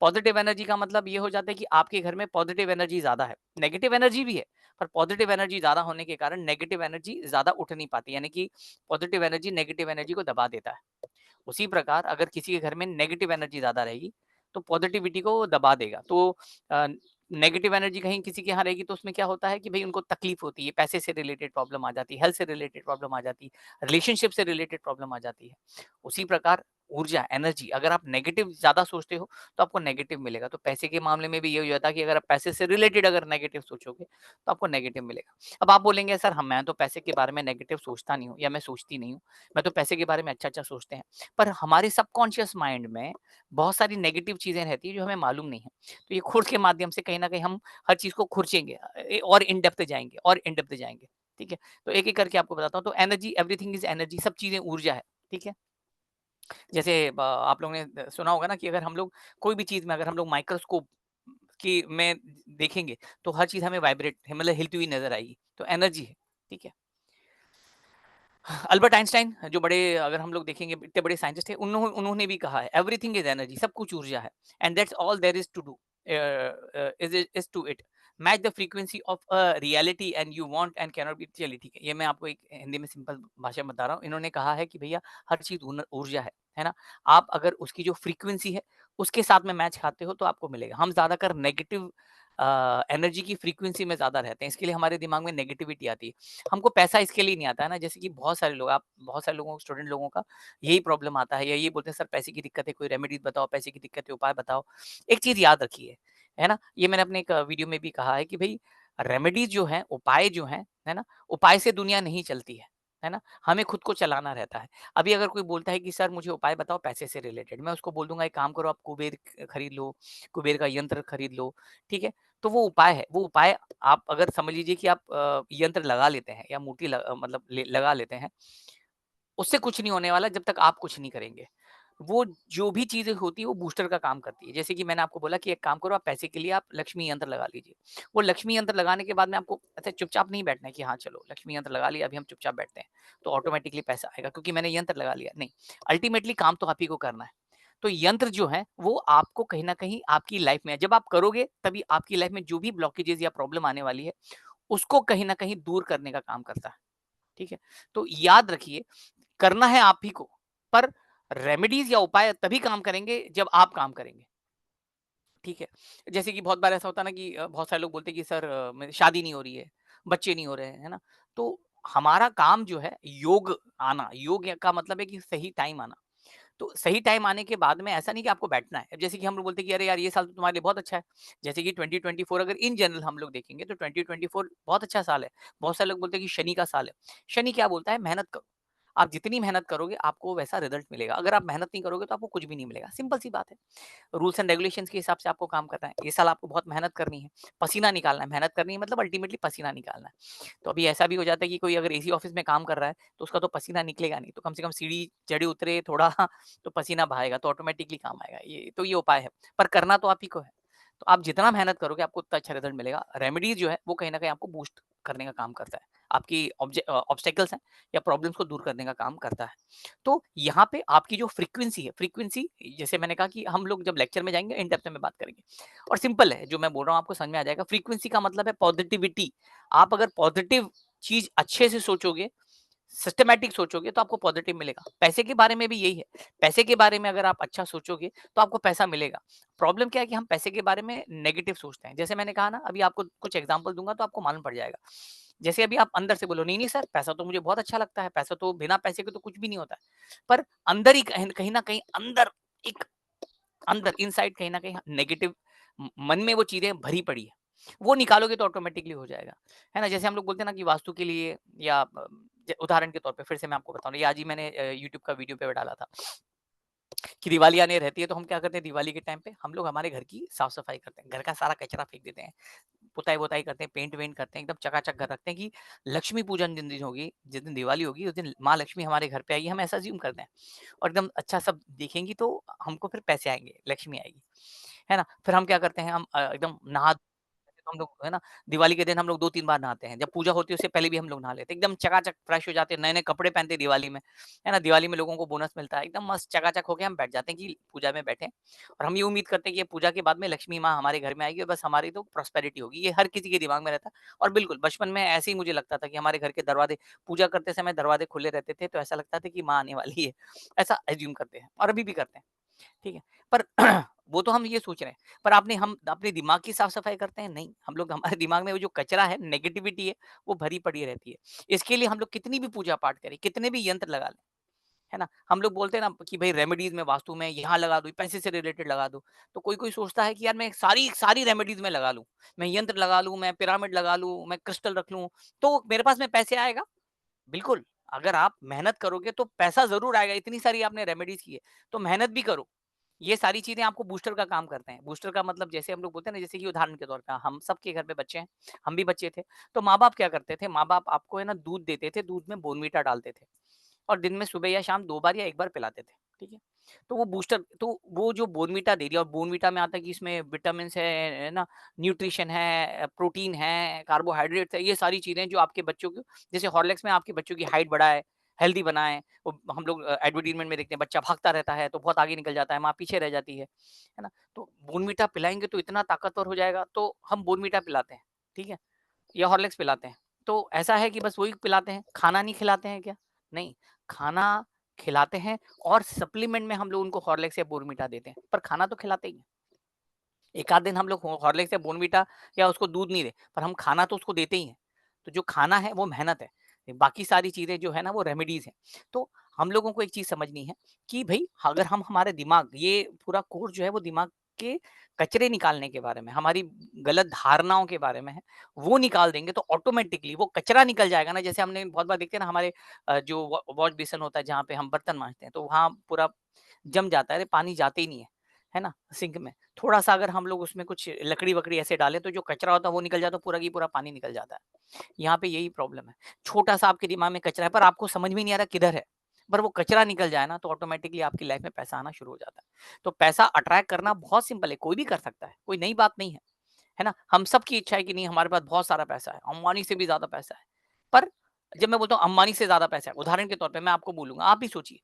पॉजिटिव एनर्जी का मतलब ये हो जाता है कि आपके घर में पॉजिटिव एनर्जी ज़्यादा है, नेगेटिव एनर्जी भी है, पर पॉजिटिव एनर्जी ज़्यादा होने के कारण नेगेटिव एनर्जी ज़्यादा उठ नहीं पाती, यानी कि पॉजिटिव एनर्जी नेगेटिव एनर्जी को दबा देता है। उसी प्रकार अगर किसी के घर में नेगेटिव एनर्जी ज़्यादा रहेगी, तो पॉजिटिविटी को वो दबा देगा। तो अ, नेगेटिव एनर्जी कहीं किसी के यहाँ रहेगी तो उसमें क्या होता है कि भई उनको तकलीफ होती है, पैसे से रिलेटेड प्रॉब्लम आ जाती है, हेल्थ से रिलेटेड प्रॉब्लम आ जाती है, रिलेशनशिप से रिलेटेड प्रॉब्लम आ जाती है। उसी प्रकार ऊर्जा, एनर्जी अगर आप नेगेटिव ज़्यादा सोचते हो, तो आपको नेगेटिव मिलेगा। तो पैसे के मामले में भी ये हो जाता है कि अगर आप पैसे से रिलेटेड अगर नेगेटिव सोचोगे, तो आपको नेगेटिव मिलेगा। अब आप बोलेंगे सर हम मैं तो पैसे के बारे में नेगेटिव सोचता नहीं हूँ या मैं सोचती नहीं हूँ, मैं तो पैसे के बारे में अच्छा-अच्छा सोचते हैं। पर हमारे सबकॉन्शियस माइंड में बहुत सारी नेगेटिव चीज़ें रहती हैं जो हमें मालूम नहीं है। तो ये खुर्द के माध्यम से कहीं न कहीं हम हर चीज़ को खुरचेंगे, और इन डेप्थ जाएँगे और इन डेप्थ जाएँगे, ठीक है? तो एक-एक करके आपको बताता हूँ। तो एनर्जी, एवरीथिंग इज़ एनर्जी, सब चीज़ें ऊर्जा है, ठीक है? जैसे आप लोगों ने सुना होगा ना कि अगर हम लोग कोई भी चीज़ में अगर हम लोग माइक्रोस्कोप की में देखेंगे, तो हर चीज़ हमें वाइब्रेट मतलब हिलती हुई नज़र आएगी, तो एनर्जी है, ठीक है? अल्बर्ट आइंस्टाइन जो बड़े अगर हम लोग देखेंगे इतने बड़े साइंटिस्ट थे, उन्होंने भी कहा है एवरीथिंग इज एनर्जी, सब कुछ ऊर्जा है, and that's all there is to do is to it match the frequency of a reality and you want and can not be. चलिए ठीक है, ये मैं आपको एक हिंदी में सिंपल भाषा में बता रहा हूँ। इन्होंने कहा है कि भैया हर चीज ऊर्जा है ना? आप अगर उसकी जो फ्रीक्वेंसी है उसके साथ में मैच खाते हो तो आपको मिलेगा। हम ज्यादातर नेगेटिव एनर्जी की फ्रीक्वेंसी में ज्यादा रहते हैं, इसके लिए हमारे दिमाग में नेगेटिविटी आती है। हमको पैसा इसके लिए नहीं आता है ना, जैसे कि बहुत सारे लोग, आप बहुत सारे लोगों स्टूडेंट लोगों का यही प्रॉब्लम आता है या ये बोलते हैं सर पैसे की दिक्कत है, कोई रेमेडीज बताओ, पैसे की दिक्कत है उपाय बताओ। एक चीज याद रखिए, है ना, ये मैंने अपने एक वीडियो में भी कहा है कि भाई रेमेडीज जो है, उपाय जो है ना, उपाय से दुनिया नहीं चलती है ना, हमें खुद को चलाना रहता है। अभी अगर कोई बोलता है कि सर मुझे उपाय बताओ पैसे से रिलेटेड, मैं उसको बोल दूंगा एक काम करो, आप कुबेर खरीद लो, कुबेर का यंत्र खरीद लो, ठीक है? तो वो उपाय है, वो उपाय आप अगर समझ लीजिए कि आप यंत्र लगा लेते हैं या मूर्ति मतलब लगा लेते हैं, उससे कुछ नहीं होने वाला जब तक आप कुछ नहीं करेंगे। वो जो भी चीज़ें होती है वो बूस्टर का काम करती है। जैसे कि मैंने आपको बोला कि एक काम करो, आप पैसे के लिए आप लक्ष्मी यंत्र लगा लीजिए। वो लक्ष्मी यंत्र लगाने के बाद में आपको अच्छा चुपचाप नहीं बैठना है कि हाँ चलो लक्ष्मी यंत्र लगा लिया, अभी हम चुपचाप बैठते हैं, तो ऑटोमेटिकली पैसा आएगा क्योंकि मैंने यंत्र लगा लिया। नहीं, अल्टीमेटली काम तो आप ही को करना है। तो यंत्र जो है वो आपको कहीं न कहीं आपकी लाइफ में जब आप करोगे तभी आपकी लाइफ में जो भी ब्लॉकेजेज़ या प्रॉब्लम आने वाली है, उसको कहीं न कहीं दूर करने का काम करता है। ठीक है? तो याद रखिए, करना है आप ही को, पर रेमेडीज़ या उपाय तभी काम करेंगे जब आप काम करेंगे। ठीक है? जैसे कि बहुत बार ऐसा होता है ना कि बहुत सारे लोग बोलते हैं कि सर मेरी शादी नहीं हो रही है, बच्चे नहीं हो रहे हैं, है ना? तो हमारा काम जो है योग आना, योग का मतलब है कि सही टाइम आना। तो सही टाइम आने के बाद में ऐसा नहीं कि आपको बैठना है। अब जैसे कि हम लोग बोलते हैं कि अरे यार ये साल तो तुम्हारे लिए बहुत अच्छा है। जैसे कि 2024 अगर इन जनरल हम लोग देखेंगे तो 2024 बहुत अच्छा साल है। बहुत सारे लोग बोलते हैं कि शनि का साल है। शनि क्या बोलता है? मेहनत करो। आप जितनी मेहनत करोगे आपको वैसा रिजल्ट मिलेगा। अगर आप मेहनत नहीं करोगे तो आपको कुछ भी नहीं मिलेगा। सिंपल सी बात है। रूल्स एंड रेगुलेशंस के हिसाब से आपको काम करना है। ये साल आपको बहुत मेहनत करनी है, पसीना निकालना है। मेहनत करनी है मतलब अल्टीमेटली पसीना निकालना है। तो अभी ऐसा भी हो जाता है कि कोई अगर एसी ऑफिस में काम कर रहा है, तो उसका तो पसीना निकलेगा नहीं। तो कम से कम सीढ़ी चढ़े-उतरे थोड़ा तो पसीना बहाएगा, तो ऑटोमेटिकली काम आएगा। ये उपाय है, पर करना तो आप ही को है। तो आप जितना मेहनत करोगे आपको उतना अच्छा रिजल्ट मिलेगा। रेमेडीज़ जो है वो कहीं न कहीं आपको बूस्ट करने का काम करता है। आपकी ऑब्स्टेकल्स हैं या प्रॉब्लम्स को दूर करने का काम करता है। तो यहाँ पे आपकी जो फ्रीक्वेंसी जैसे मैंने कहा कि हम लोग जब लेक्चर में जाएँगे इन डेप्थ में बात करेंगे। और सिंपल है जो मैं बोल रहा हूँ आपको समझ में आ जाएगा। फ्रीक्वेंसी का मतलब है पॉजिटिविटी। आप अगर पॉजिटिव चीज़ अच्छे से सोचोगे, सिस्टमैटिक सोचोगे तो आपको पॉजिटिव मिलेगा। पैसे के बारे में भी यही है। पैसे के बारे में अगर आप अच्छा सोचोगे तो आपको पैसा मिलेगा। प्रॉब्लम क्या है कि हम पैसे के बारे में नेगेटिव सोचते हैं। जैसे मैंने कहा ना, अभी आपको कुछ एग्ज़ाम्पल दूँगा तो आपको मालूम पड़ जाएगा। जैसे अभी आप अंदर से बोलो नहीं, नहीं सर पैसा तो मुझे बहुत अच्छा लगता है, पैसा तो बिना पैसे के तो कुछ भी नहीं होता है। पर अंदर ही कहीं न कहीं अंदर एक अंदर इनसाइड कहीं न कहीं नेगेटिव मन में वो चीज़ें भरी पड़ी है। वो निकालोगे तो ऑटोमेटिकली हो जाएगा। है ना? जैसे हम लोग बोलते हैं ना कि वास्तु के लिए या उदाहरण के तौर पे फिर से मैं आपको बताऊँ, ये आज ही मैंने यूट्यूब का वीडियो पे डाला था कि दिवाली आने रहती है तो हम क्या करते हैं, दिवाली के टाइम पे हम लोग हमारे घर की साफ-सफाई करते हैं। घर का सारा कचरा फेंक देते हैं। पुताई-वुताई करते हैं, पेंट-वेंट करते हैं, एकदम चकाचक घर रखते हैं कि लक्ष्मी पूजन जिन दिन होगी, जिस दिन दिवाली होगी, उस दिन माँ लक्ष्मी हमारे घर पे आएगी, हम ऐसा अज़्यूम करते हैं। और एकदम अच्छा सब दिखेंगी तो हमको फिर पैसे आएँगे, लक्ष्मी आएगी, है ना? फिर हम क्या करते हैं, हम एकदम नहा तो हम लोग है ना, दिवाली के दिन हम लोग 2-3 बार नहाते हैं। जब पूजा होती है उससे पहले भी हम लोग नहा लेते हैं। एकदम चकाचक फ्रेश हो जाते हैं, नए-नए कपड़े पहनते हैं दिवाली में, है ना? दिवाली में लोगों को बोनस मिलता है। एकदम मस्त चकाचक होके हम बैठ जाते हैं कि पूजा में बैठे हैं और हम ये उम्मीद करते हैं कि ये पूजा के बाद में लक्ष्मी माँ हमारे घर में आएगी और बस हमारी तो प्रॉस्पेरिटी होगी। ये हर किसी के दिमाग में रहता है और बिल्कुल बचपन में ऐसे ही मुझे लगता था कि हमारे घर के दरवाजे पूजा करते समय दरवाजे खुले रहते थे, तो ऐसा लगता था कि माँ आने वाली है। ऐसा अज़्यूम करते हैं और अभी भी करते हैं। ठीक है। पर वो तो हम ये सोच रहे हैं, पर आपने हम अपने दिमाग की साफ-सफाई करते हैं? नहीं। हम लोग हमारे दिमाग में वो जो कचरा है, नेगेटिविटी है, वो भरी पड़ी रहती है। इसके लिए हम लोग कितनी भी पूजा-पाठ करें, कितने भी यंत्र लगा लें, है ना? हम लोग बोलते हैं ना कि भई रेमेडीज़ में वास्तु में यहाँ लगा दो, पैसे से रिलेटेड लगा दो। तो कोई-कोई सोचता है कि यार मैं सारी सारी रेमेडीज़ में लगा लूँ। मैं यंत्र लगा लूँ, मैं पिरामिड लगा लूँ, मैं क्रिस्टल रख लूँ, तो मेरे पास में पैसे आएगा? बिल्कुल, अगर आप मेहनत करोगे तो पैसा ज़रूर आएगा। इतनी सारी आपने रेमेडीज़ की है, तो मेहनत भी करो। ये सारी चीज़ें आपको बूस्टर का काम करते हैं। बूस्टर का मतलब जैसे हम लोग बोलते हैं ना, जैसे कि उदाहरण के तौर पे हम सबके घर पे बच्चे हैं, हम भी बच्चे थे। तो माँ-बाप क्या करते थे, माँ-बाप आपको है ना दूध देते थे, दूध में बॉर्नवीटा डालते थे और दिन में सुबह या शाम 2 बार या 1 बार पिलाते थे, ठीक है? तो वो बूस्टर तो वो जो बॉर्नवीटा दे दिया और बॉर्नवीटा में आता है कि इसमें विटामिन्स है ना, न्यूट्रिशन है, प्रोटीन है, कार्बोहाइड्रेट्स है, ये सारी चीज़ें जो आपके बच्चों को जैसे हॉर्लिक्स में आपके बच्चों की हाइट बढ़ाए, हेल्दी बनाए। वो हम लोग एडवर्टाइज़मेंट में देखते हैं, बच्चा भागता रहता है तो बहुत आगे निकल जाता है, माँ पीछे रह जाती है ना? तो बॉर्नवीटा पिलाएँगे तो इतना ताकतवर हो जाएगा, तो हम बॉर्नवीटा पिलाते हैं, ठीक है? या हॉर्लिक्स पिलाते हैं। तो ऐसा है कि बस वही पिलाते हैं, खाना नहीं खिलाते हैं क्या? नहीं, खाना खिलाते हैं और सप्लीमेंट में हम लोग उनको हॉर्लिक्स या बॉर्नवीटा देते हैं, पर खाना तो खिलाते ही हैं। एक आध दिन हम लोग हॉर्लिक्स या बॉर्नवीटा या उसको दूध नहीं दे, पर हम खाना तो उसको देते ही हैं। तो जो खाना है वो मेहनत है। बाकी सारी चीज़ें जो है ना वो रेमेडीज़ हैं। तो हम लोगों को एक चीज़ समझनी है कि भई अगर हम हमारे दिमाग ये पूरा कोर्स जो है वो दिमाग के कचरे निकालने के बारे में, हमारी गलत धारणाओं के बारे में है, वो निकाल देंगे तो ऑटोमैटिकली वो कचरा निकल जाएगा ना। जैसे हमने बहुत बार देखते हैं ना हमारे जो वॉश बेसिन होता है जहाँ पे हम बर्तन माँजते हैं, तो वहाँ पूरा जम जाता है, अरे पानी जाते ही नहीं है ना? सिंक में। थोड़ा-सा अगर हम लोग उसमें कुछ लकड़ी-वकड़ी ऐसे डालें तो जो कचरा होता है वो निकल जाता है, पूरा की पूरा पानी निकल जाता है। यहाँ पे यही प्रॉब्लम है। छोटा-सा आपके दिमाग में कचरा है पर आपको समझ में नहीं आ रहा किधर है। पर वो कचरा निकल जाए ना तो ऑटोमैटिकली आपकी लाइफ में पैसा आना शुरू हो जाता है। तो पैसा अट्रैक्ट करना बहुत सिंपल है, कोई भी कर सकता है, कोई नई बात नहीं है ना? हम सबकी इच्छा है कि नहीं हमारे पास बहुत सारा पैसा है, अंबानी से भी ज़्यादा पैसा है। पर जब मैं बोलता हूँ अंबानी से ज़्यादा पैसा है, उदाहरण के तौर पे मैं आपको बोलूँगा, आप भी सोचिए,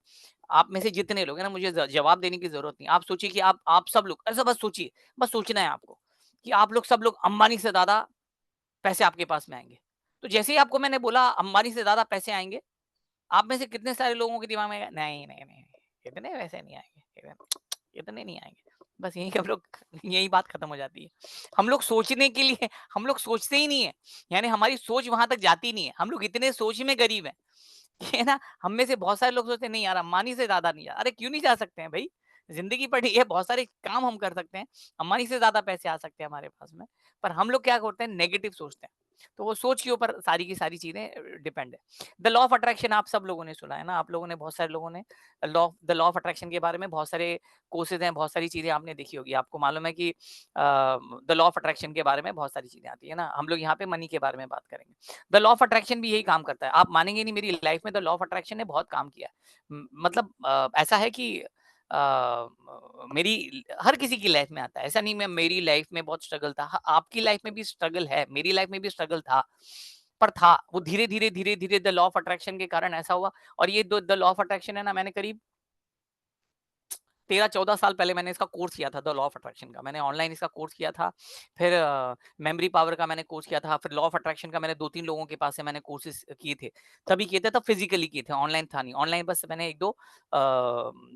आप में से जितने लोग हैं ना मुझे जवाब देने की ज़रूरत नहीं। आप सोचिए कि आप सब लोग ऐसा बस सोचिए, बस सोचना है आपको, कि आप लोग सब लोग अंबानी से ज़्यादा पैसे आपके पास में आएँगे। तो जैसे ही आपको मैंने बोला अंबानी से ज़्यादा पैसे आएँगे, आप में से कितने सारे लोगों के दिमाग में आएगा, नहीं, नहीं, नहीं, इतने पैसे नहीं आएँगे, इतने नहीं आएँगे। बस यहीं हम लोग यही बात खत्म हो जाती है। हम लोग सोचने के लिए हम लोग सोचते ही नहीं है, यानी हमारी सोच वहाँ तक जाती नहीं है। हम लोग इतने सोच में गरीब हैं, ये ना हम में से बहुत सारे लोग सोचते हैं नहीं यार अंबानी से ज़्यादा नहीं यार, अरे क्यों नहीं जा सकते हैं भई? ज़िंदगी पड़ी है, बहुत सारे काम हम कर सकते हैं, अंबानी से ज़्यादा पैसे आ सकते हैं हमारे पास में। पर हम लोग क्या करते हैं नेगेटिव सोचते हैं। तो वो सोच के ऊपर सारी की सारी चीज़ें डिपेंड है। द लॉ ऑफ अट्रैक्शन आप सब लोगों ने सुना है ना, आप लोगों ने बहुत सारे लोगों ने द लॉ ऑफ अट्रैक्शन के बारे में बहुत सारे कोर्सेज़ हैं, बहुत सारी चीज़ें आपने देखी होगी। आपको मालूम है कि द लॉ ऑफ अट्रैक्शन के बारे में बहुत सारी चीज़ें आती है ना, हम लोग यहाँ पे मनी के बारे में बात करेंगे। द लॉ ऑफ अट्रैक्शन भी यही काम करता है। आप मानेंगे नहीं मेरी लाइफ में द लॉ ऑफ अट्रैक्शन ने बहुत काम किया है। मतलब ऐसा है कि मेरी हर किसी की लाइफ में आता है। ऐसा नहीं मैं मेरी लाइफ में बहुत स्ट्रगल था। हाँ, आपकी लाइफ में भी स्ट्रगल है, मेरी लाइफ में भी स्ट्रगल था। पर था, वो धीरे-धीरे, धीरे-धीरे द लॉ ऑफ अट्रैक्शन के कारण ऐसा हुआ और ये दो द लॉ ऑफ अट्रैक्शन है ना मैंने करीब 13-14 साल पहले मैंने इसका कोर्स किया था द लॉ ऑफ अट्रैक्शन का। मैंने ऑनलाइन इसका कोर्स किया था। फिर मेमोरी पावर का मैंने कोर्स किया था। फिर लॉ ऑफ अट्रैक्शन का मैंने 2-3 लोगों के पास से मैंने कोर्सेज़ किए थे। तभी किए थे तब फिज़िकली किए थे, ऑनलाइन था नहीं। ऑनलाइन बस मैंने 1-2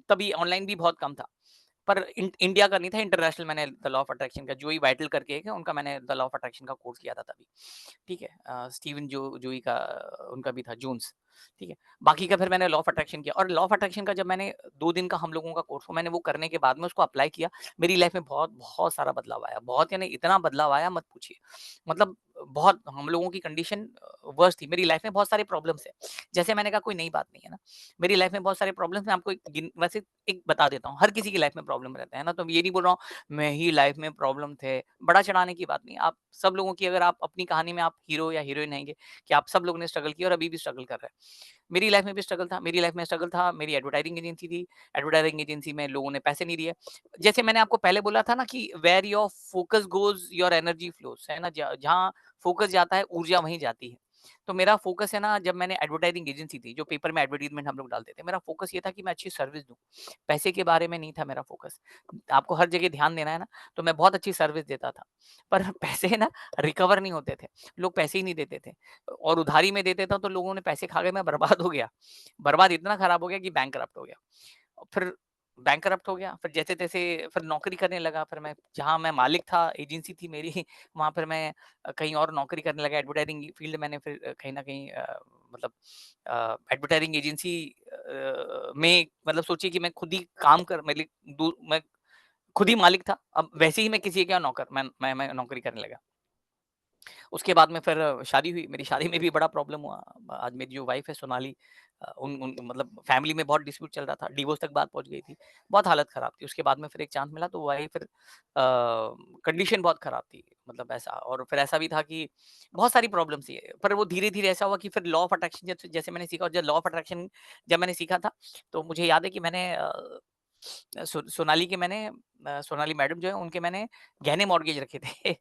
तभी ऑनलाइन भी बहुत कम था। पर इंडिया का नहीं था, इंटरनेशनल मैंने द लॉ ऑफ अट्रैक्शन का जोई वाइटल करके एक है, उनका मैंने द लॉ ऑफ अट्रैक्शन का कोर्स किया था तभी। ठीक है? स्टीवन जोई का उनका भी था जून्स, ठीक है? बाकी का फिर मैंने लॉ ऑफ अट्रैक्शन किया और लॉ ऑफ अट्रैक्शन का जब मैंने 2 दिन का हम लोगों का कोर्स हुआ, मैंने वो करने के बाद में उसको अप्लाई किया, मेरी लाइफ में बहुत सारा बदलाव आया। बहुत यानी इतना बदलाव आया मत पूछिए। मतलब बहुत हम लोगों की कंडीशन वर्स्ट थी। मेरी लाइफ में बहुत सारे प्रॉब्लम्स हैं। जैसे मैंने कहा कोई नई बात नहीं है ना। मेरी लाइफ में बहुत सारे प्रॉब्लम्स, मैं आपको एक वैसे एक बता देता हूँ। हर किसी की लाइफ में प्रॉब्लम रहता है ना, तो ये नहीं बोल रहा हूँ मैं ही लाइफ में प्रॉब्लम थे। बड़ा चढ़ाने की बात नहीं है। आप सब लोगों की, अगर आप अपनी कहानी में आप हीरो या हीरोइन हैंगे कि आप सब लोगों ने स्ट्रगल किया और अभी भी स्ट्रगल कर रहे हैं। मेरी लाइफ में भी स्ट्रगल था। मेरी लाइफ में स्ट्रगल था, मेरी एडवर्टाइजिंग एजेंसी थी। एडवर्टाइजिंग एजेंसी में लोगों ने पैसे नहीं दिए। जैसे मैंने आपको पहले बोला था ना कि where your focus goes your energy flows, है ना? जहाँ फोकस जाता है, ऊर्जा वहीं जाती है। तो मेरा फोकस है ना, जब मैंने एडवर्टाइजिंग एजेंसी थी, जो पेपर में एडवर्टाइजमेंट हम लोग डालते थे, मेरा फोकस ये था कि मैं अच्छी सर्विस दूँ। पैसे के बारे में नहीं था मेरा फोकस। आपको हर जगह ध्यान देना है ना, तो मैं बहुत अच्छी सर्विस देता था। पर पैसे ना रिकवर नहीं होते थे। लोग पैसे ही नहीं देते थे और उधारी में देते था, तो लोगों ने पैसे खा के मैं बर्बाद हो गया। बर्बाद इतना खराब हो गया कि बैंकरप्ट हो गया। फिर बैंकरप्ट हो गया, फिर जैसे-तैसे फिर नौकरी करने लगा, फिर मैं जहाँ मैं मालिक था, एजेंसी थी मेरी, वहाँ फिर मैं कहीं और नौकरी करने लगा, एडवर्टाइजिंग फील्ड मैंने फिर कहीं न कहीं मतलब एडवर्टाइजिंग एजेंसी में मतलब सोचिए कि मैं खुद ही काम कर मैं खुद ही मालिक था। अब वैसे ही मैं किसी का नौकर मैं नौकरी करने लगा। उसके बाद में फिर शादी हुई, मेरी शादी में भी बड़ा प्रॉब्लम हुआ। आज मेरी जो वाइफ़ है सोनाली, उन उन मतलब फैमिली में बहुत डिस्प्यूट चल रहा था, डिवोर्स तक बात पहुँच गई थी। बहुत हालत ख़राब थी, उसके बाद में फिर एक चांस मिला तो वही फिर कंडीशन बहुत ख़राब थी, मतलब ऐसा। और फिर ऐसा भी था कि बहुत सारी प्रॉब्लम्स थी, पर वो धीरे-धीरे ऐसा हुआ कि फिर लॉ ऑफ अट्रैक्शन जैसे जैसे मैंने सीखा, और जब लॉ ऑफ अट्रैक्शन जब मैंने सीखा था, तो मुझे याद है कि मैंने सोनाली के मैंने सोनाली मैडम जो है उनके मैंने गहने मॉर्गेज रखे थे।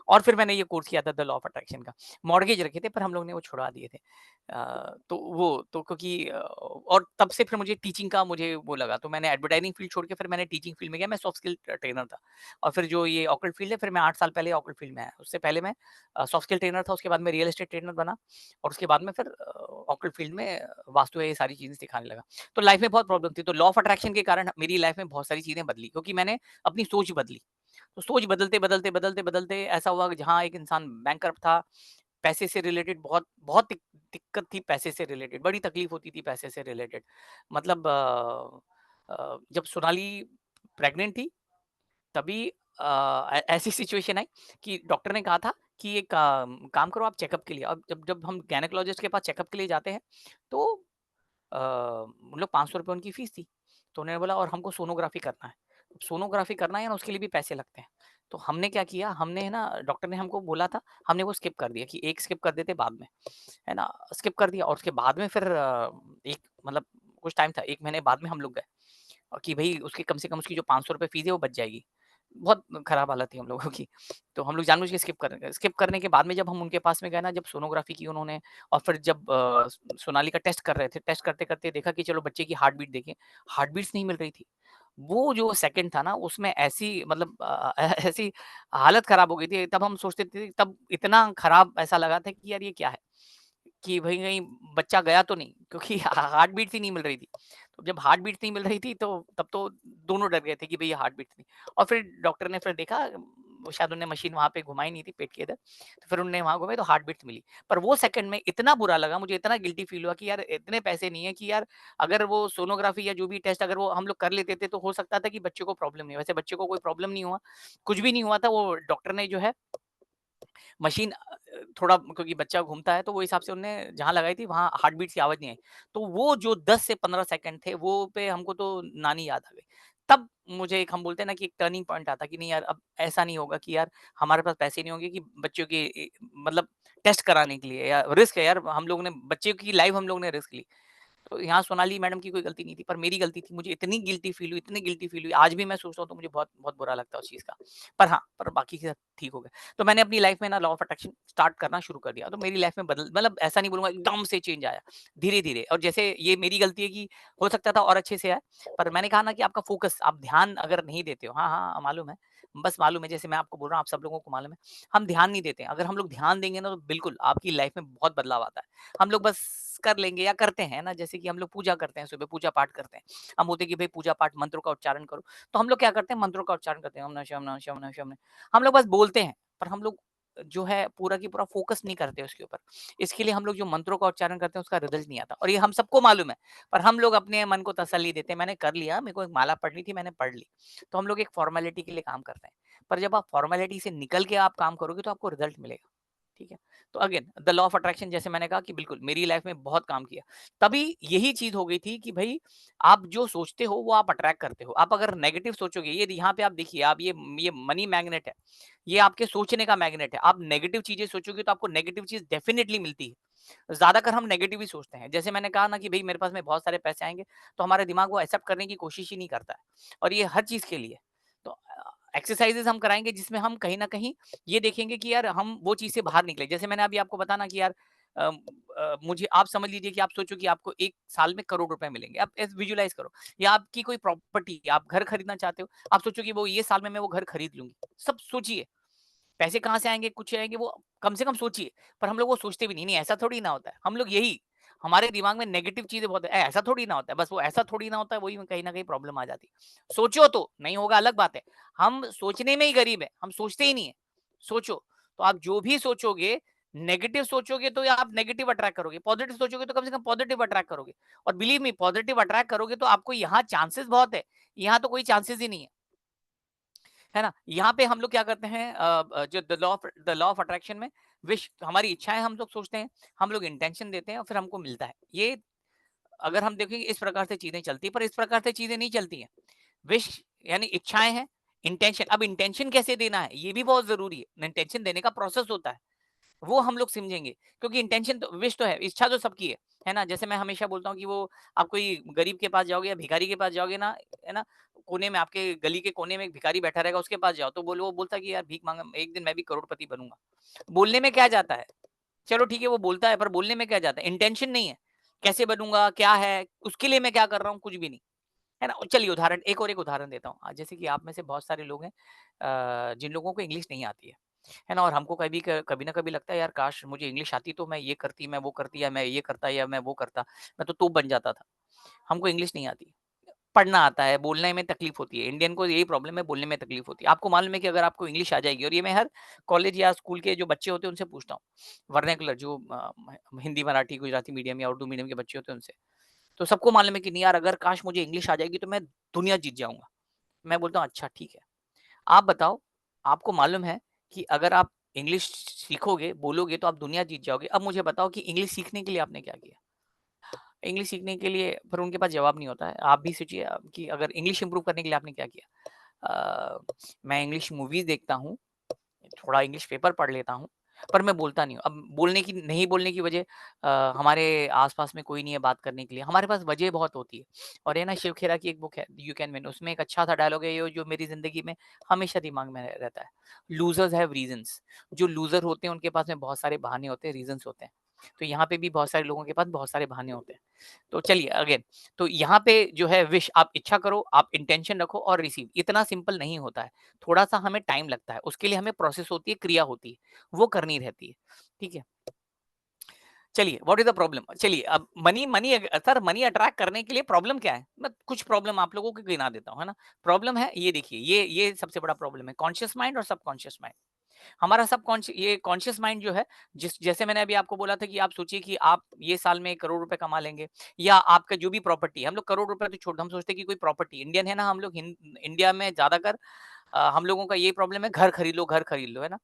और फिर मैंने ये कोर्स किया था द लॉ ऑफ अट्रैक्शन का। मॉर्गेज रखे थे, पर हम लोग ने वो छुड़वा दिए थे। तो वो तो क्योंकि और तब से फिर मुझे टीचिंग का मुझे वो लगा, तो मैंने एडवर्टाइजिंग फील्ड छोड़ के फिर मैंने टीचिंग फील्ड में गया। मैं सॉफ्ट स्किल ट्रेनर था, और फिर जो ये ऑकल्ट फील्ड है, फिर मैं 8 साल पहले ऑकल्ट फील्ड में आया। उससे पहले मैं सॉफ्ट स्किल ट्रेनर था, उसके बाद मैं रियल एस्टेट ट्रेनर बना, और उसके बाद में फिर ऑकल्ट फील्ड में वास्तु है, ये सारी चीज़ें सिखाने लगा। तो लाइफ में बहुत प्रॉब्लम थी, तो लॉ ऑफ अट्रैक्शन के कारण मेरी लाइफ में बहुत सारी चीज़ें बदली, क्योंकि मैंने अपनी सोच बदली। तो सोच बदलते, बदलते, बदलते, बदलते ऐसा हुआ कि जहाँ एक इंसान बैंकरप्ट था, पैसे से रिलेटेड बहुत बहुत दिक्कत थी, पैसे से रिलेटेड, बड़ी तकलीफ होती थी पैसे से रिलेटेड। मतलब जब सोनाली प्रेग्नेंट थी, तभी ऐसी सिचुएशन आई कि डॉक्टर ने कहा था कि एक काम करो आप चेकअप के लिए। अब जब जब हम गायनेकोलॉजिस्ट के पास चेकअप के लिए जाते हैं, तो उन लोग ₹500 उनकी फीस थी। तो उन्होंने बोला और हमको सोनोग्राफी करना है। सोनोग्राफी करना है ना, उसके लिए भी पैसे लगते हैं। तो हमने क्या किया, हमने ना डॉक्टर ने हमको बोला था, हमने वो स्किप कर दिया कि एक स्किप कर देते बाद में, है ना? स्किप कर दिया, और उसके बाद में फिर एक मतलब कुछ टाइम था, 1 महीने बाद में हम लोग गए, कि भई उसकी कम से कम उसकी जो ₹500 फीस है वो बच जाएगी। बहुत खराब हालत थी हम लोगों की। तो हम लोग जानबूझ के स्किप करने के बाद में जब हम उनके पास में गए ना, जब सोनोग्राफी की उन्होंने, और फिर जब सोनाली का टेस्ट कर रहे थे, टेस्ट करते-करते देखा कि चलो बच्चे की हार्ट बीट देखें, हार्ट बीट्स नहीं मिल रही थी। वो जो सेकंड था ना, उसमें ऐसी मतलब ऐसी हालत खराब हो गई थी, तब हम सोचते थे, तब इतना खराब ऐसा लगा था कि यार ये क्या है? कि भई कहीं बच्चा गया तो नहीं, क्योंकि हार्ट बीट्स ही नहीं मिल रही थी। तो जब हार्ट बीट्स नहीं मिल रही थी, तो तब तो दोनों डर गए थे कि भई ये हार्ट बीट्स नहीं। और फिर डॉक्टर ने फिर देखा, वो शायद उन्होंने मशीन वहाँ पे घुमाई नहीं थी पेट के इधर, तो फिर उन्होंने वहाँ घुमाई तो हार्ट बीट्स मिली। पर वो सेकंड में इतना बुरा लगा, मुझे इतना गिल्टी फील हुआ कि यार इतने पैसे नहीं है कि यार अगर वो सोनोग्राफी या जो भी टेस्ट अगर वो हम लोग कर लेते थे, तो हो सकता था कि बच्चे को प्रॉब्लम नहीं हो। वैसे बच्चे को कोई प्रॉब्लम नहीं हुआ, कुछ भी नहीं हुआ था। वो डॉक्टर ने जो है मशीन थोड़ा, क्योंकि बच्चा घूमता है, तो वो हिसाब से उन्होंने जहाँ लगाई थी वहाँ हार्ट बीट्स की आवाज़ नहीं आई। तो वो जो 10 से 15 सेकंड थे, वो पे हमको तो नानी याद आ गई। तब मुझे एक, हम बोलते हैं ना कि एक टर्निंग पॉइंट आता कि नहीं यार, अब ऐसा नहीं होगा कि यार हमारे पास पैसे नहीं होंगे कि बच्चों के मतलब टेस्ट कराने के लिए, या रिस्क है यार, हम लोगों ने बच्चे की लाइफ हम लोगों ने रिस्क ली। तो यहाँ सोनाली मैडम की कोई गलती नहीं थी, पर मेरी गलती थी। मुझे इतनी गिल्टी फ़ील हुई, इतनी गिल्टी फ़ील हुई, आज भी मैं सोचता हूँ तो मुझे बहुत बहुत बुरा लगता है उस चीज़ का। पर हाँ, पर बाकी के सब ठीक हो गए। तो मैंने अपनी लाइफ़ में ना लॉ ऑफ अट्रैक्शन स्टार्ट करना शुरू कर दिया। तो मेरी लाइफ़ में बदल मतलब ऐसा नहीं बोलूँगा एकदम से चेंज आया, धीरे-धीरे। और जैसे ये मेरी गलती है कि हो सकता था और अच्छे से आए, पर मैंने कहा ना कि आपका फ़ोकस, आप ध्यान अगर नहीं देते हो, हाँ, हाँ, मालूम है। बस मालूम है, जैसे मैं आपको बोल रहा हूँ, आप सब लोगों को मालूम है। हम ध्यान नहीं देते हैं। अगर हम लोग ध्यान देंगे ना, तो बिल्कुल आपकी लाइफ़ में बहुत बदलाव आता है। हम लोग बस कर लेंगे या करते हैं ना, जैसे कि हम लोग पूजा करते हैं, सुबह पूजा पाठ करते हैं। हम बोलते हैं कि भाई पूजा पाठ मंत्रों का उच्चारण करो, तो हम लोग क्या करते हैं, मंत्रों का उच्चारण करते हैं, ओम नमः शिवाय, ओम नमः शिवाय, ओम नमः शिवाय, ओम नमः। हम लोग बस बोलते हैं, पर हम लोग जो है पूरा की पूरा फोकस नहीं करते उसके ऊपर। इसके लिए हम लोग जो मंत्रों का उच्चारण करते हैं, उसका रिजल्ट नहीं आता, और ये हम सबको मालूम है। पर हम लोग अपने मन को तसल्ली देते हैं, मैंने कर लिया, मेरे को एक माला पढ़नी थी, मैंने पढ़ ली। तो हम लोग एक फॉर्मेलिटी के लिए काम करते हैं। पर जब आप फॉर्मेलिटी से निकल के आप काम करोगे, तो आपको रिजल्ट मिलेगा। ठीक है? तो again the law of attraction, जैसे मैंने कहा कि बिल्कुल मेरी लाइफ में बहुत काम किया। तभी यही चीज़ हो गई थी कि भई आप जो सोचते हो वो आप अट्रैक्ट करते हो। आप अगर नेगेटिव सोचोगे, ये यहाँ पे आप देखिए, आप ये मनी मैग्नेट है, ये आपके सोचने का मैग्नेट है। आप नेगेटिव चीज़ें सोचोगे तो आपको नेगेटिव चीज़ डेफिनिटली मिलती है। ज़्यादातर हम नेगेटिव ही सोचते हैं। जैसे मैंने कहा ना कि भई मेरे पास में बहुत सारे पैसे आएँगे, तो हमारा दिमाग वो एक्सेप्ट करने की कोशिश ही नहीं करता है, और ये हर चीज़ के लिए। तो एक्सरसाइज़ेज़ हम कराएँगे जिसमें हम कहीं न कहीं ये देखेंगे कि यार हम वो चीज़ से बाहर निकले। जैसे मैंने अभी आपको बताया ना कि यार मुझे आप समझ लीजिए कि आप सोचो कि आपको 1 साल में करोड़ रुपए मिलेंगे। आप ऐसे विजुअलाइज़ करो, या आपकी कोई प्रॉपर्टी, आप घर खरीदना चाहते हो, आप सोचो कि वो ये साल में मैं वो घर खरीद लूँगी। सब सोचिए, पैसे कहाँ से आएँगे, कुछ आएँगे, वो कम से कम सोचिए। पर हम लोग वो सोचते भी नहीं, नहीं ऐसा थोड़ी ना होता है। हम लोग यही, हमारे दिमाग में नेगेटिव चीज़ें बहुत है, ऐसा थोड़ी ना होता है, बस वो ऐसा थोड़ी ना होता है, वही में कहीं न कहीं प्रॉब्लम आ जाती है। सोचो तो, नहीं होगा अलग बात है। हम सोचने में ही गरीब हैं, हम सोचते ही नहीं है। सोचो, तो आप जो भी सोचोगे, नेगेटिव सोचोगे तो या आप नेगेटिव अट्रैक्ट करोगे, पॉजिटिव सोचोगे तो कम से कम पॉजिटिव अट्रैक्ट करोगे। और बिलीव मी, पॉजिटिव अट्रैक्ट करोगे तो आपको यहाँ चांसेस बहुत है, यहाँ तो कोई चांसेस ही नहीं है। है ना? यहाँ पे हम लोग क्या करते हैं, जो द लॉ ऑफ अट्रैक्शन में विश, हमारी इच्छाएँ हम लोग सोचते हैं, हम लोग इंटेंशन देते हैं और फिर हमको मिलता है। ये अगर हम देखेंगे इस प्रकार से चीज़ें चलती हैं, पर इस प्रकार से चीज़ें नहीं चलती हैं। विश यानी इच्छाएँ हैं, इंटेंशन, अब इंटेंशन कैसे देना है, ये भी बहुत ज़रूरी है। इंटेंशन देने का प्रोसेस होता है। वो हम लोग समझेंगे, क्योंकि इंटेंशन तो, विश तो है, इच्छा तो सबकी है ना? जैसे मैं हमेशा बोलता हूँ कि वो आप कोई गरीब के पास जाओगे या भिखारी के पास जाओगे ना, है ना? कोने में, आपके गली के कोने में एक भिखारी बैठा रहेगा, उसके पास जाओ तो वो बोलता है कि यार भीख माँगा, एक दिन मैं भी करोड़पति बनूँगा। बोलने में क्या जाता है? चलो ठीक है, वो बोलता है, पर बोलने में क्या जाता है? इंटेंशन नहीं है। कैसे बनूँगा, क्या है, उसके लिए मैं क्या कर रहा हूँ? कुछ भी नहीं। है ना? चलिए उदाहरण, एक उदाहरण देता हूँ। जैसे कि आप में से बहुत सारे लोग हैं जिन लोगों को इंग्लिश नहीं आती है ना? और हमको कभी ना कभी लगता है यार काश मुझे इंग्लिश आती तो मैं ये करती, मैं वो करती, या मैं ये करता या मैं वो करता, मैं तो तोप बन जाता था। हमको इंग्लिश नहीं आती। पढ़ना आता है, बोलने में तकलीफ होती है। इंडियन को यही प्रॉब्लम है, बोलने में तकलीफ होती है। आपको मालूम है कि अगर आपको इंग्लिश आ जाएगी, और ये मैं हर कॉलेज या स्कूल के जो बच्चे होते हैं उनसे पूछता हूँ। वर्नाक्युलर जो हिंदी, मराठी, गुजराती मीडियम या उर्दू मीडियम के बच्चे होते हैं उनसे। तो सबको मालूम है कि नहीं यार, अगर काश मुझे इंग्लिश आ जाएगी तो मैं दुनिया जीत जाऊँगा। मैं बोलता हूँ अच्छा ठीक है। आप बताओ, आपको मालूम है कि अगर आप इंग्लिश सीखोगे, बोलोगे तो आप दुनिया जीत जाओगे। अब मुझे बताओ कि इंग्लिश सीखने के लिए आपने क्या किया? इंग्लिश सीखने के लिए फिर उनके पास जवाब नहीं होता है। आप भी सोचिए कि अगर इंग्लिश इंप्रूव करने के लिए आपने क्या किया? मैं इंग्लिश मूवीज़ देखता हूँ, थोड़ा इंग्लिश पेपर पढ़ लेता हूँ, पर मैं बोलता नहीं हूँ। अब नहीं बोलने की वजह, हमारे आस-पास में कोई नहीं है बात करने के लिए। हमारे पास वजह बहुत होती है। और ये ना शिव खेरा की एक बुक है, यू कैन विन, उसमें एक अच्छा-सा डायलॉग है ये जो मेरी ज़िंदगी में हमेशा दिमाग में रहता है। Losers have reasons. जो लूज़र होते हैं उनके पास में बहुत सारे बहाने होते हैं, रीज़न्स होते हैं। तो यहाँ पे भी बहुत सारे लोगों के पास बहुत सारे बहाने होते हैं। तो चलिए अगेन, तो यहाँ पे जो है विश, आप इच्छा करो, आप इंटेंशन रखो और रिसीव, इतना सिंपल नहीं होता है। थोड़ा-सा हमें टाइम लगता है, उसके लिए हमें प्रोसेस होती है, क्रिया होती है, वो करनी रहती है। ठीक है? चलिए, व्हाट इज़ द प्रॉब्लम? चलिए अब money money sir, money attract करने के लिए प्रॉब्लम क्या है? मैं कुछ प्रॉब्लम आप लोगों को गिना देता हूँ, है ना? प्रॉब्लम है, ये देखिए, ये सबसे बड़ा प्रॉब्लम है, कॉन्शियस माइंड और सबकॉन्शियस माइंड। हमारा ये कॉन्शियस माइंड जो है, जैसे मैंने अभी आपको बोला था कि आप सोचिए कि आप ये साल में करोड़ रुपए कमा लेंगे, या आपका जो भी प्रॉपर्टी है, हम लोग करोड़ रुपए तो छोड़ दो, हम सोचते हैं कि कोई प्रॉपर्टी, इंडियन है ना हम लोग, इंडिया में ज्यादातर हम लोगों का ये प्रॉब्लम है, घर खरीद लो, है ना?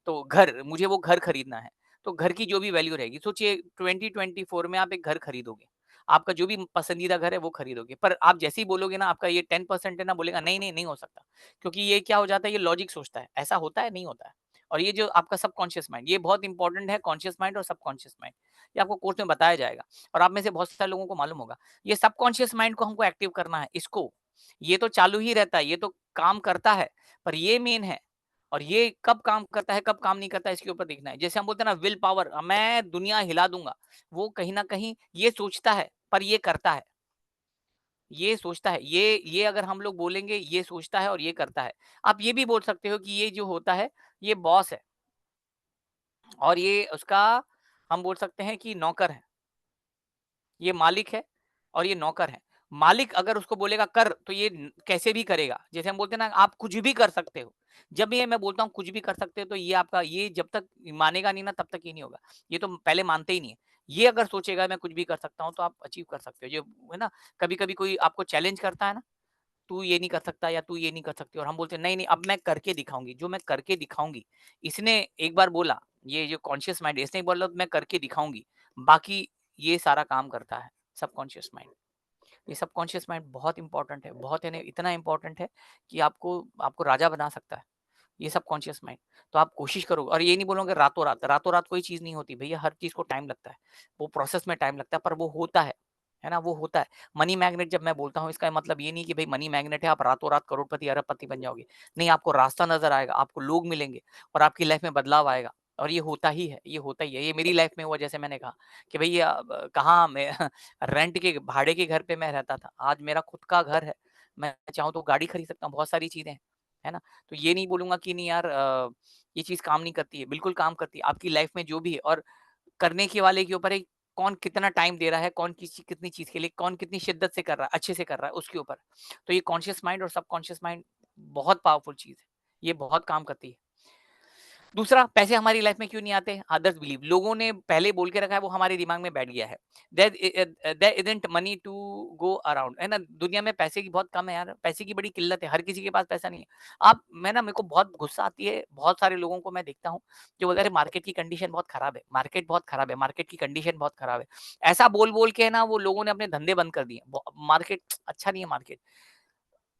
तो घर, मुझे वो घर खरीदना है, तो घर की जो भी वैल्यू रहेगी, सोचिए 2024 में आप एक घर खरीदोगे, आपका जो भी पसंदीदा घर है वो खरीदोगे, पर आप जैसे ही बोलोगे ना आपका ये 10% है ना, बोलेगा नहीं नहीं नहीं हो सकता, क्योंकि ये क्या हो जाता है, ये लॉजिक सोचता है, ऐसा होता है, नहीं होता है। और ये जो आपका सबकॉन्शियस माइंड, ये बहुत इंपॉर्टेंट है, कॉन्शियस माइंड और सबकॉन्शियस माइंड, ये आपको कोर्स में बताया जाएगा। और आप में से बहुत सारे लोगों को मालूम होगा, ये सबकॉन्शियस माइंड को हमको एक्टिव करना है, इसको, ये तो चालू ही रहता है, ये तो काम करता है, पर ये मेन है। और ये कब काम करता है, कब काम नहीं करता है, इसके ऊपर देखना है। जैसे हम बोलते हैं ना, विल पावर, मैं दुनिया हिला दूँगा, वो कहीं न कहीं ये सोचता है, पर ये करता है। ये सोचता है, ये अगर हम लोग बोलेंगे, ये सोचता है और ये करता है। आप ये भी बोल सकते हो कि ये जो होता है, ये बॉस है, और ये उसका, हम बोल सकते हैं कि नौकर है। ये मालिक है और ये नौकर है। मालिक अगर उसको बोलेगा कर, तो ये कैसे भी करेगा। जैसे हम बोलते हैं ना, आप कुछ भी कर सकते हो। जब ये मैं बोलता हूँ कुछ भी कर सकते हो, तो ये आपका, ये जब तक मानेगा नहीं ना, तब तक ये नहीं होगा। ये तो पहले मानते ही नहीं है। ये अगर सोचेगा मैं कुछ भी कर सकता हूँ, तो आप अचीव कर सकते हो। जो है ना, कभी कभी कोई आपको चैलेंज करता है ना, तू ये नहीं कर सकता या तू ये नहीं कर सकती, और हम बोलते हैं नहीं, नहीं, अब मैं करके दिखाऊँगी, जो मैं करके दिखाऊँगी। इसने एक बार बोला, ये जो कॉन्शियस माइंड है, इसने बोला मैं करके दिखाऊँगी, बाकी ये सारा काम करता है सबकॉन्शियस माइंड। ये सबकॉन्शियस माइंड बहुत इंपॉर्टेंट है, बहुत यानी इतना इंपॉर्टेंट है कि आपको आपको राजा बना सकता है, ये सबकॉन्शियस माइंड। तो आप कोशिश करो, और ये नहीं बोलूँगा रातों रात कोई चीज़ नहीं होती भैया, हर चीज़ को टाइम लगता है, वो प्रोसेस में टाइम लगता है, पर वो होता है ना? वो होता है। मनी मैग्नेट जब मैं बोलता हूँ, इसका मतलब ये नहीं कि भाई मनी मैग्नेट है, आप रातों रात करोड़पति, अरबपति बन जाओगे। नहीं, आपको रास्ता नज़र आएगा, आपको लोग मिलेंगे और आपकी लाइफ में बदलाव आएगा, और ये होता ही है, ये होता ही है। ये मेरी लाइफ में हुआ, जैसे मैंने कहा कि भैया कहाँ मैं रेंट के भाड़े के घर पे मैं रहता था, आज मेरा खुद का घर है। मैं चाहूँ तो गाड़ी खरीद सकता हूँ, बहुत सारी चीज़ें हैं, है ना? तो ये नहीं बोलूँगा कि नहीं यार ये चीज़ काम नहीं करती है, बिल्कुल काम करती है। आपकी लाइफ में जो भी है, और करने के वाले के ऊपर है, कौन कितना टाइम दे रहा है, कौन कितनी चीज़ के लिए, कौन कितनी शिद्दत से कर रहा है, अच्छे से कर रहा है, उसके ऊपर। तो ये कॉन्शियस माइंड और सबकॉन्शियस माइंड बहुत पावरफुल चीज़ है। ये बहुत काम करती है। दूसरा, पैसे हमारी लाइफ में क्यों नहीं आते? अदर्स बिलीव, लोगों ने पहले बोल के रखा है, वो हमारे दिमाग में बैठ गया है। There isn't money to go around, है ना? दुनिया में पैसे की बहुत कम है यार, पैसे की बड़ी किल्लत है, हर किसी के पास पैसा नहीं है। मेरे को बहुत गुस्सा आती है, बहुत सारे लोगों को मैं देखता हूँ, जो बोलते हैं, "अरे! मार्केट की कंडीशन बहुत खराब है, मार्केट बहुत खराब है, मार्केट की कंडीशन बहुत खराब है।" ऐसा बोल-बोल के ना वो लोगों ने अपने धंधे बंद कर दिए। मार्केट अच्छा नहीं है मार्केट।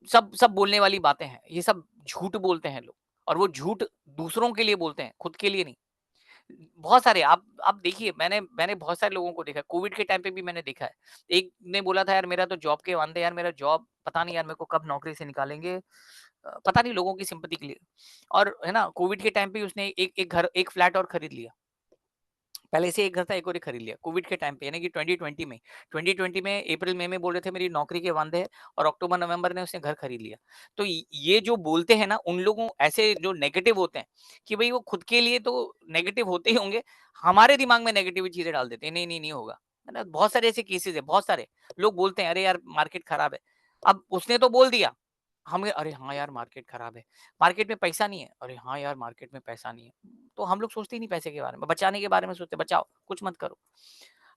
सब सब बोलने वाली बातें हैं, ये सब झूठ बोलते हैं लोग, और वो झूठ दूसरों के लिए बोलते हैं, खुद के लिए नहीं। बहुत सारे आप देखिए, मैंने मैंने बहुत सारे लोगों को देखा है, कोविड के टाइम पे भी मैंने देखा है। एक ने बोला था, यार मेरा तो जॉब के वांदे, यार मेरा जॉब पता नहीं यार मेरे को कब नौकरी से निकालेंगे। पता नहीं, लोगों की सिंपैथी के लिए। और है ना, कोविड के टाइम पे उसने एक फ्लैट और खरीद लिया। पहले से एक घर था, एक और ही खरीद लिया कोविड के टाइम पे, यानी कि 2020 में। 2020 में अप्रैल मई में बोल रहे थे मेरी नौकरी के वांदे हैं, और अक्टूबर नवंबर में उसने घर खरीद लिया। तो ये जो बोलते हैं ना, उन लोगों ऐसे जो नेगेटिव होते हैं, कि भाई वो खुद के लिए तो नेगेटिव होते ही होंगे, हमारे दिमाग में नेगेटिव चीजें डाल देते हैं, नहीं नहीं नहीं होगा, है ना? बहुत सारे ऐसे केसेस है, बहुत सारे लोग बोलते हैं, अरे यार मार्केट खराब है। अब उसने तो बोल दिया, हमें, अरे हाँ यार मार्केट खराब है, मार्केट में पैसा नहीं है, अरे हाँ यार मार्केट में पैसा नहीं है। तो हम लोग सोचते ही नहीं पैसे के बारे में, बचाने के बारे में सोचते, बचाओ, कुछ मत करो।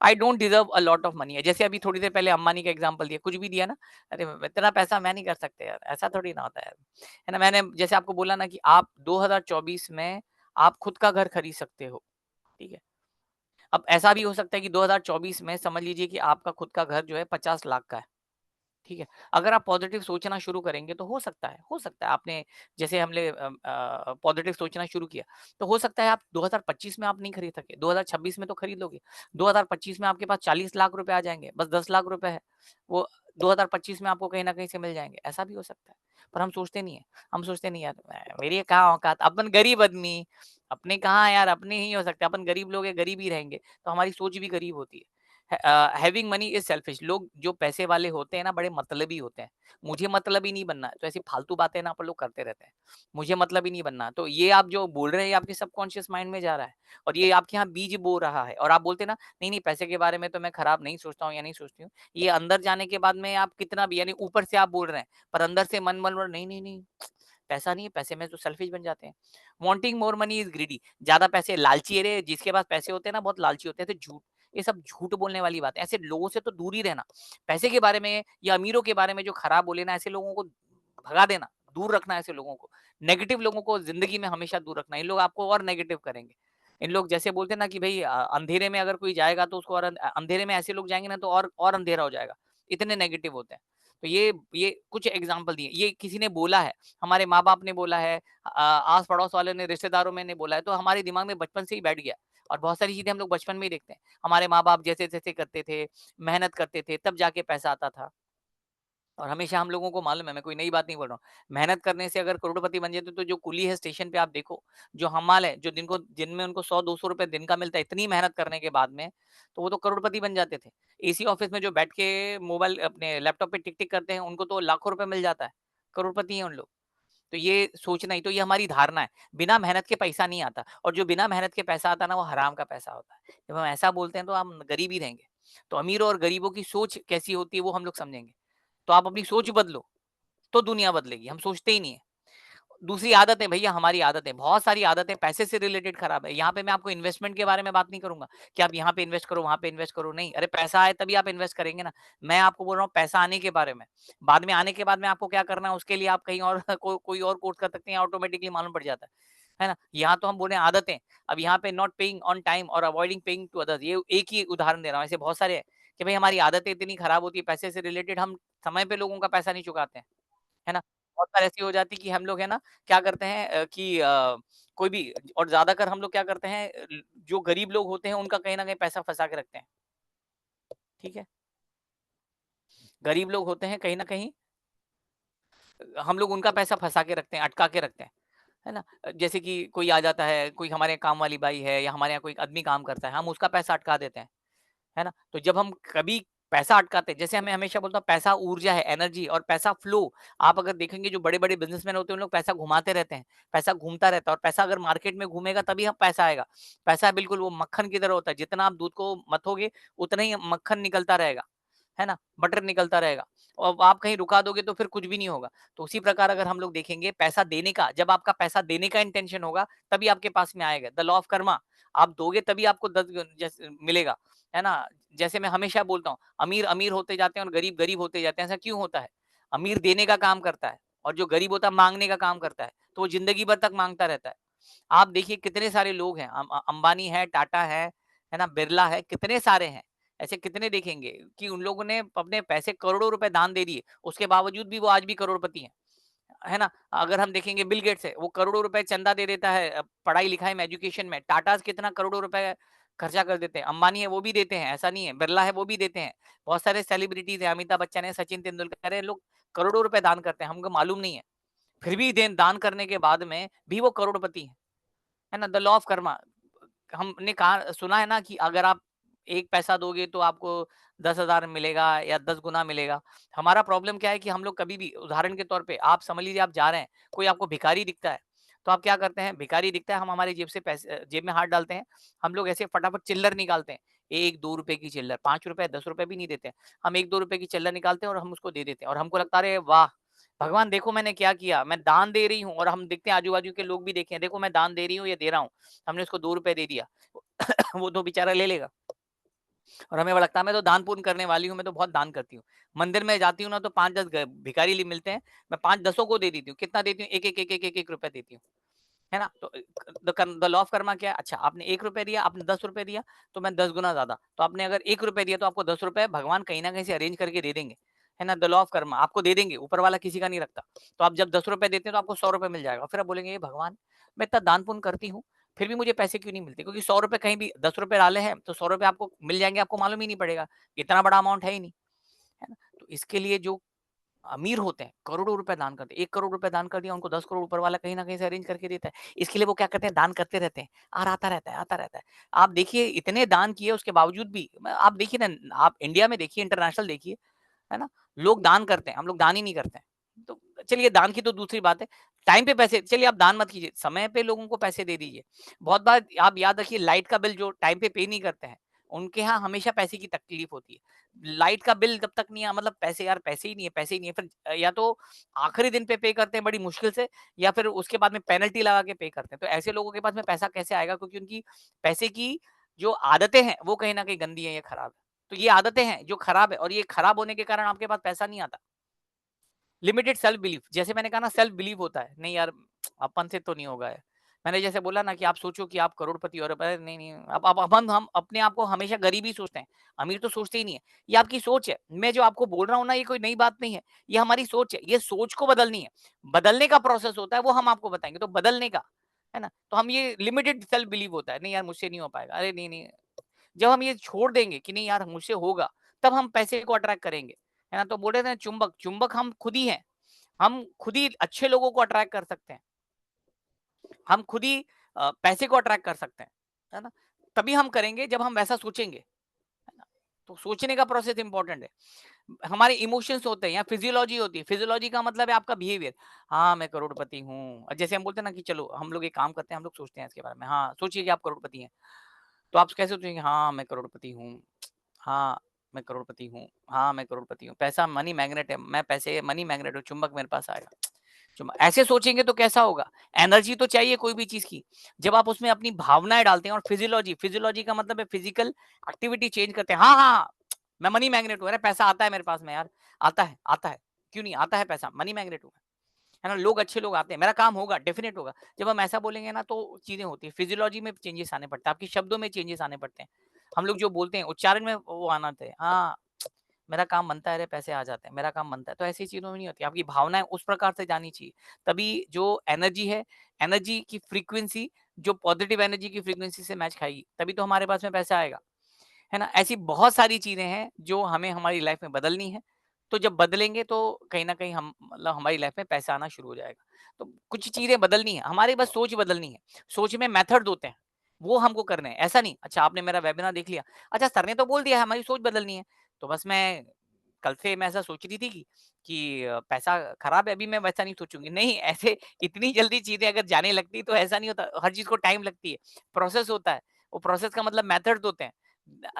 I don't deserve a lot of money है, जैसे अभी थोड़ी देर पहले अंबानी का एग्जांपल दिया, कुछ भी दिया ना, अरे इतना पैसा मैं नहीं कर सकते यार, ऐसा थोड़ी ना होता है ना? मैंने जैसे आपको बोला ना कि आप 2024 में आप खुद का घर खरीद सकते हो, ठीक है? अब ऐसा भी हो सकता है कि 2024 में समझ लीजिए कि आपका खुद का घर जो है 50 लाख का है। ठीक है? अगर आप पॉज़िटिव सोचना शुरू करेंगे तो हो सकता है आपने, जैसे हमने पॉज़िटिव सोचना शुरू किया, तो हो सकता है आप 2025 में आप नहीं खरीद सके, 2026 में तो खरीद लोगे। 2025 में आपके पास 40 लाख रुपए आ जाएँगे, बस 10 लाख रुपए है, वो 2025 में आपको कहीं न कहीं से मिल जाएँगे, ऐसा भी हो सकता है। पर हम सोचते नहीं हैं, हम सोचते नहीं यार मेरी कहाँ औकात, अपन गरीब आदमी, अपने कहाँ यार, अपने ही हो सकते हैं, अपन गरीब लोग हैं, गरीब ही रहेंगे, तो हमारी सोच भी गरीब होती है। हैविंग मनी इज़ सेल्फिश, लोग जो पैसे वाले होते हैं ना, बड़े मतलबी होते हैं। मुझे मतलबी नहीं बनना है, तो ऐसी फालतू बातें ना अपन लोग करते रहते हैं। मुझे मतलबी नहीं बनना, तो ये आप जो बोल रहे हैं, ये आपके सबकॉन्शियस माइंड में जा रहा है, और ये आपके यहाँ बीज बो रहा है, और आप बोलते हैं ना, नहीं, नहीं पैसे के बारे में तो मैं खराब नहीं सोचता हूँ या नहीं सोचती हूँ। ये अंदर जाने के बाद में आप कितना भी, यानी ऊपर से आप बोल रहे हैं, पर अंदर से मन नहीं, नहीं, नहीं, पैसा नहीं है, पैसे में तो सेल्फिश बन जाते हैं। Wanting more money is greedy, ज़्यादा पैसे लालची, अरे जिसके पास पैसे होते हैं ना, बहुत लालची होते हैं, तो झूठ, ये सब झूठ बोलने वाली बात है। ऐसे लोगों से तो दूर ही रहना। पैसे के बारे में या अमीरों के बारे में जो खराब बोले ना, ऐसे लोगों को भगा देना, दूर रखना ऐसे लोगों को। नेगेटिव लोगों को ज़िंदगी में हमेशा दूर रखना। इन लोग आपको और नेगेटिव करेंगे। इन लोग जैसे बोलते हैं ना कि भई अंधेरे में अगर कोई जाएगा तो उसको और अंधेरे में ऐसे लोग जाएँगे ना, तो और अंधेरा हो जाएगा। इतने नेगेटिव होते हैं। तो ये कुछ एग्ज़ाम्पल दिए। ये किसी ने बोला है, हमारे माँ-बाप ने बोला है, आस-पड़ोस वालों ने, रिश्तेदारों में ने बोला है, तो हमारे दिमाग में बचपन से ही बैठ गया। और बहुत सारी चीज़ें हम लोग बचपन में ही देखते हैं। हमारे माँ-बाप जैसे-जैसे करते थे, मेहनत करते थे, तब जाके पैसा आता था। और हमेशा हम लोगों को मालूम है, मैं कोई नई बात नहीं बोल रहा हूँ। मेहनत करने से अगर करोड़पति बन जाते, तो जो कुली है स्टेशन पे आप देखो, जो हमाल है, जो दिन में उनको 100-200 रुपए दिन का मिलता है, इतनी मेहनत करने के बाद में, तो वो तो करोड़पति बन जाते थे। एसी ऑफिस में जो बैठ के मोबाइल अपने लैपटॉप पे टिक-टिक करते हैं, उनको तो लाखों रुपए मिल जाता है। करोड़पति हैं उन लोग। तो ये सोचना ही, तो ये हमारी धारणा है। बिना मेहनत के पैसा नहीं आता, और जो बिना मेहनत के पैसा आता है ना, वो हराम का पैसा होता है। जब हम ऐसा बोलते हैं तो हम गरीब ही रहेंगे। तो अमीरों और गरीबों की सोच कैसी होती है, वो हम लोग समझेंगे। तो आप अपनी सोच बदलो, तो दुनिया बदलेगी, हम सोचते ही नहीं है। दूसरी आदतें भैया हमारी आदतें, बहुत सारी आदतें पैसे से रिलेटेड खराब है। यहाँ पे मैं आपको इन्वेस्टमेंट के बारे में बात नहीं करूँगा, कि आप यहाँ पे इन्वेस्ट करो, वहाँ पे इन्वेस्ट करो, नहीं। अरे पैसा आए तभी आप इन्वेस्ट करेंगे ना। मैं आपको बोल रहा हूँ पैसा आने के बारे में। बाद में आने के बाद में आपको क्या करना है उसके लिए आप कहीं और कोई और कोर्स कर सकते हैं, ऑटोमेटिकली मालूम पड़ जाता है ना? यहाँ तो हम बोले आदतें, अब यहाँ पे नॉट पेइंग ऑन टाइम और अवॉइडिंग पेइंग टू अदर्स, ये एक ही उदाहरण दे रहा हूँ, ऐसे बहुत सारे हैं कि भाई हमारी आदतें इतनी खराब होती है पैसे से रिलेटेड, हम समय पे लोगों का पैसा नहीं चुकाते हैं, है ना? बहुत बार ऐसी हो जाती है कि हम लोग है ना, क्या करते हैं कि कोई भी और ज़्यादातर हम लोग क्या करते हैं जो गरीब लोग होते हैं उनका कहीं न कहीं पैसा फँसा के रखते हैं, ठीक है? गरीब लोग होते हैं कहीं न कहीं हम लोग उनका पैसा फँसा के रखते हैं, अटका के रखते हैं, है ना? जैसे कि कोई आ जाता है, कोई हमारे यहाँ काम वाली बाई है या हमारे यहाँ कोई आदमी काम करता है, हम उसका पैसा अटका देते हैं। है ना? तो जब हम कभी पैसा अटकाते हैं, जैसे मैं हमेशा बोलता हूँ पैसा ऊर्जा है, एनर्जी और पैसा फ्लो। आप अगर देखेंगे जो बड़े-बड़े बिज़नेसमैन होते हैं, उन लोग पैसा घुमाते रहते हैं, पैसा घूमता रहता है और पैसा अगर मार्केट में घूमेगा तभी हम पैसा आएगा। पैसा बिल्कुल वो मक्खन की तरह होता है, जितना आप दूध को मथोगे, उतना ही मक्खन निकलता रहेगा, है ना? बटर निकलता रहेगा और आप कहीं रुका दोगे तो फिर कुछ भी नहीं होगा। तो उसी प्रकार अगर हम लोग देखेंगे पैसा देने का, जब आपका पैसा देने का इंटेंशन होगा, तभी आपके पास में आएगा। द लॉ ऑफ कर्मा, आप दोगे तभी आपको 10 जैसे मिलेगा, है ना? जैसे मैं हमेशा बोलता हूँ, अमीर अमीर होते जाते हैं और गरीब गरीब होते जाते हैं, ऐसा क्यों होता है? अमीर देने का काम करता है और जो गरीब होता है माँगने का काम करता है, तो वो ज़िंदगी भर तक माँगता रहता है। आप देखिए कितने सारे लोग हैं, अंबानी है, टाटा है ना? बिरला है, कितने सारे हैं। ऐसे कितने देखेंगे कि उन लोगों ने अपने पैसे करोड़ों रुपए दान दे दिए, उसके बावजूद भी वो आज भी करोड़पति हैं। है ना? अगर हम देखेंगे बिल गेट्स है, वो करोड़ों रुपए चंदा दे देता है पढ़ाई-लिखाई में, एजुकेशन में। टाटाज़ कितना करोड़ों रुपए खर्चा कर देते हैं। अंबानी है वो भी देते हैं, ऐसा नहीं है। बिरला है वो भी देते हैं। बहुत सारे सेलिब्रिटीज़ हैं, अमिताभ बच्चन है, सचिन तेंदुलकर है, लोग करोड़ों रुपए दान करते हैं, हमको मालूम नहीं है। फिर भी देन दान करने के बाद में भी वो करोड़पति हैं। है ना? द लॉ ऑफ कर्मा, हमने कहा सुना है ना कि अगर आप 1 पैसा दोगे तो आपको 10,000 मिलेगा या 10 गुना मिलेगा। हमारा प्रॉब्लम क्या है कि हम लोग कभी भी उदाहरण के तौर पे आप समझ लीजिए आप जा रहे हैं, कोई आपको भिखारी दिखता है, तो आप क्या करते हैं? भिखारी दिखता है, हम हमारी जेब से पैसे जेब में हाथ डालते हैं, हम लोग ऐसे फटाफट चिल्लर निकालते हैं। 1-2 रुपए की चिल्लर, ₹5 ₹10 भी नहीं देते हैं। हम 1-2 रुपए की चिल्लर निकालते हैं और हम उसको दे देते हैं और हमको लगता है अरे वाह! भगवान देखो मैंने क्या किया, मैं दान दे रही हूँ और हम देखते हैं आजू-बाजू के लोग भी देखें, देखो मैं दान दे रही हूँ या दे रहा हूँ। हमने उसको ₹2 दे दिया, वो तो बेचारा ले लेगा और हमें लगता है मैं तो दान पुण्य करने वाली हूँ, मैं तो बहुत दान करती हूँ। मंदिर में जाती हूँ ना तो 5-10 भिखारी मिलते हैं, मैं 5-10 को दे देती हूँ। कितना देती हूँ? 1-1, 1-1, 1-1 रुपए देती हूँ। है ना? तो द लॉ ऑफ कर्मा क्या है? अच्छा आपने ₹1 दिया, आपने ₹10 दिया, तो मैं 10 गुना ज़्यादा। तो आपने अगर ₹1 दिया तो आपको ₹10 भगवान कहीं न कहीं से अरेंज करके दे देंगे। है ना? द लॉ ऑफ कर्मा आपको दे देंगे, ऊपर वाला किसी का नहीं रखता। तो आप जब ₹10 देते हैं तो आपको ₹100 मिल जाएगा। फिर आप बोलेंगे, "हे भगवान, मैं इतना दान पुण्य करती हूँ, फिर भी मुझे पैसे क्यों नहीं मिलते?" क्योंकि ₹100 कहीं भी ₹10 डाले हैं, तो ₹100 आपको मिल जाएँगे, आपको मालूम ही नहीं पड़ेगा। इतना बड़ा अमाउंट है ही नहीं। है ना? तो इसके लिए जो अमीर होते हैं, करोड़ों रुपए दान करते हैं। 1 करोड़ रुपए दान कर दिया, उनको 10 करोड़ ऊपर वाला कहीं न कहीं से अरेंज करके देता है। इसके लिए वो क्या करते हैं, दान करते रहते हैं और आता रहता है, आता रहता है। आप देखिए इतने दान किए उसके बावजूद भी आप देखिए ना, आप इंडिया में देखिए, इंटरनेशनल देखिए, है ना? लोग दान करते हैं, हम लोग दान ही नहीं करते हैं। तो चलिए दान की तो दूसरी बात है। टाइम पे पैसे चलिए आप दान मत कीजिए, समय पे लोगों को पैसे दे दीजिए। बहुत बार आप याद रखिए लाइट का बिल जो टाइम पे नहीं करते हैं, उनके यहाँ हमेशा पैसे की तकलीफ होती है। लाइट का बिल जब तक नहीं आया मतलब पैसे यार पैसे ही नहीं है, पैसे ही नहीं है। फिर या तो आखिरी दिन पे करते हैं बड़ी मुश्किल से या फिर उसके बाद में पेनल्टी लगा के पे करते हैं। तो ऐसे लोगों के पास में पैसा कैसे आएगा? क्योंकि उनकी पैसे की जो आदतें हैं, वो कहीं न कहीं गंदी है या खराब है। तो ये आदतें हैं जो खराब है और ये खराब होने के कारण आपके पास पैसा नहीं आता। लिमिटेड सेल्फ बिलीफ, जैसे मैंने कहा ना सेल्फ बिलीव होता है, नहीं यार अपन से तो नहीं होगा है। मैंने जैसे बोला ना कि आप सोचो कि आप करोड़पति और अरे नहीं, नहीं अब हम अपने आप को हमेशा गरीब ही सोचते हैं, अमीर तो सोचते ही नहीं है। ये आपकी सोच है। मैं जो आपको बोल रहा हूँ ना ये कोई नई बात नहीं है, ये हमारी सोच है। ये सोच को बदलनी है। बदलने का प्रोसेस होता है वो हम आपको बताएँगे, तो बदलने का, है ना? तो हम ये लिमिटेड सेल्फ बिलीव होता है, नहीं यार मुझसे नहीं हो पाएगा, अरे नहीं, नहीं। जब हम ये छोड़ देंगे कि नहीं यार मुझसे होगा, तब हम पैसे को अट्रैक्ट करेंगे, है ना? तो बोल रहे थे ना चुंबक, चुंबक हम खुद ही हैं। हम खुद ही अच्छे लोगों को अट्रैक्ट कर सकते हैं। हम खुद ही पैसे को अट्रैक्ट कर सकते हैं, है ना? तभी हम करेंगे जब हम वैसा सोचेंगे, है ना? तो सोचने का प्रोसेस इंपॉर्टेंट है। हमारे इमोशंस होते हैं या फिजियोलॉजी होती है। फिजियोलॉजी का मतलब है आपका बिहेवियर। हाँ, मैं करोड़पति हूँ। जैसे हम बोलते हैं ना कि चलो हम लोग एक काम करते हैं, हम लोग सोचते हैं इसके बारे में। हाँ, सोचिए कि आप करोड़पति हैं। तो आप कैसे सोचेंगे? हाँ, मैं करोड़पति हूँ। हाँ, मैं करोड़पति हूँ। हाँ, मैं करोड़पति हूँ। पैसा मनी मैग्नेट है। मैं पैसे मनी मैग्नेट हूँ, चुंबक मेरे पास आएगा। ऐसे सोचेंगे तो कैसा होगा? एनर्जी तो चाहिए कोई भी चीज़ की। जब आप उसमें अपनी भावनाएँ डालते हैं और फिजियोलॉजी, फिजियोलॉजी का मतलब है फिजिकल एक्टिविटी चेंज करते हैं। हाँ, हाँ, हाँ, मैं मनी मैग्नेट हूँ, अरे पैसा आता है मेरे पास में यार, आता है। क्यों नहीं? आता है पैसा, मनी मैग्नेट हूँ मैं। है ना? लोग अच्छे लोग आते हैं, मेरा काम होगा, डेफिनिट होगा। जब हम ऐसा बोलेंगे ना तो चीज़ें होती हैं, फिजियोलॉजी में चेंजेस आने पड़ते हैं, आपके शब्दों में चेंजेस आने पड़ते हैं। हम लोग जो बोलते हैं, उच्चारण में वो आना चाहिए। हाँ, मेरा काम बनता है रे, पैसे आ जाते हैं, मेरा काम बनता है। तो ऐसी चीज़ों में नहीं होती, आपकी भावनाएँ उस प्रकार से जानी चाहिए। तभी जो एनर्जी है, एनर्जी की फ्रीक्वेंसी जो पॉजिटिव एनर्जी की फ्रीक्वेंसी से मैच खाएगी, तभी तो हमारे पास में पैसा आएगा। है ना? ऐसी बहुत सारी चीज़ें हैं जो हमें हमारी लाइफ में बदलनी है। तो जब बदलेंगे तो कहीं न कहीं हम मतलब हमारी लाइफ में पैसा आना शुरू हो जाएगा। तो कुछ चीज़ें बदलनी है, हमारी बस सोच बदलनी है। सोच में मेथड्स होते हैं, वो हमको करने हैं। ऐसा नहीं, अच्छा आपने मेरा वेबिनार देख लिया, अच्छा सर ने तो बोल दिया है हमारी सोच बदलनी है, तो बस मैं कल से मैं ऐसा सोच रही थी कि पैसा खराब है, अभी मैं वैसा नहीं सोचूँगी। नहीं, ऐसे इतनी जल्दी चीज़ें अगर जाने लगती तो ऐसा नहीं होता। हर चीज़ को टाइम लगती है, प्रोसेस होता है। वो प्रोसेस का मतलब मेथड्स होते हैं।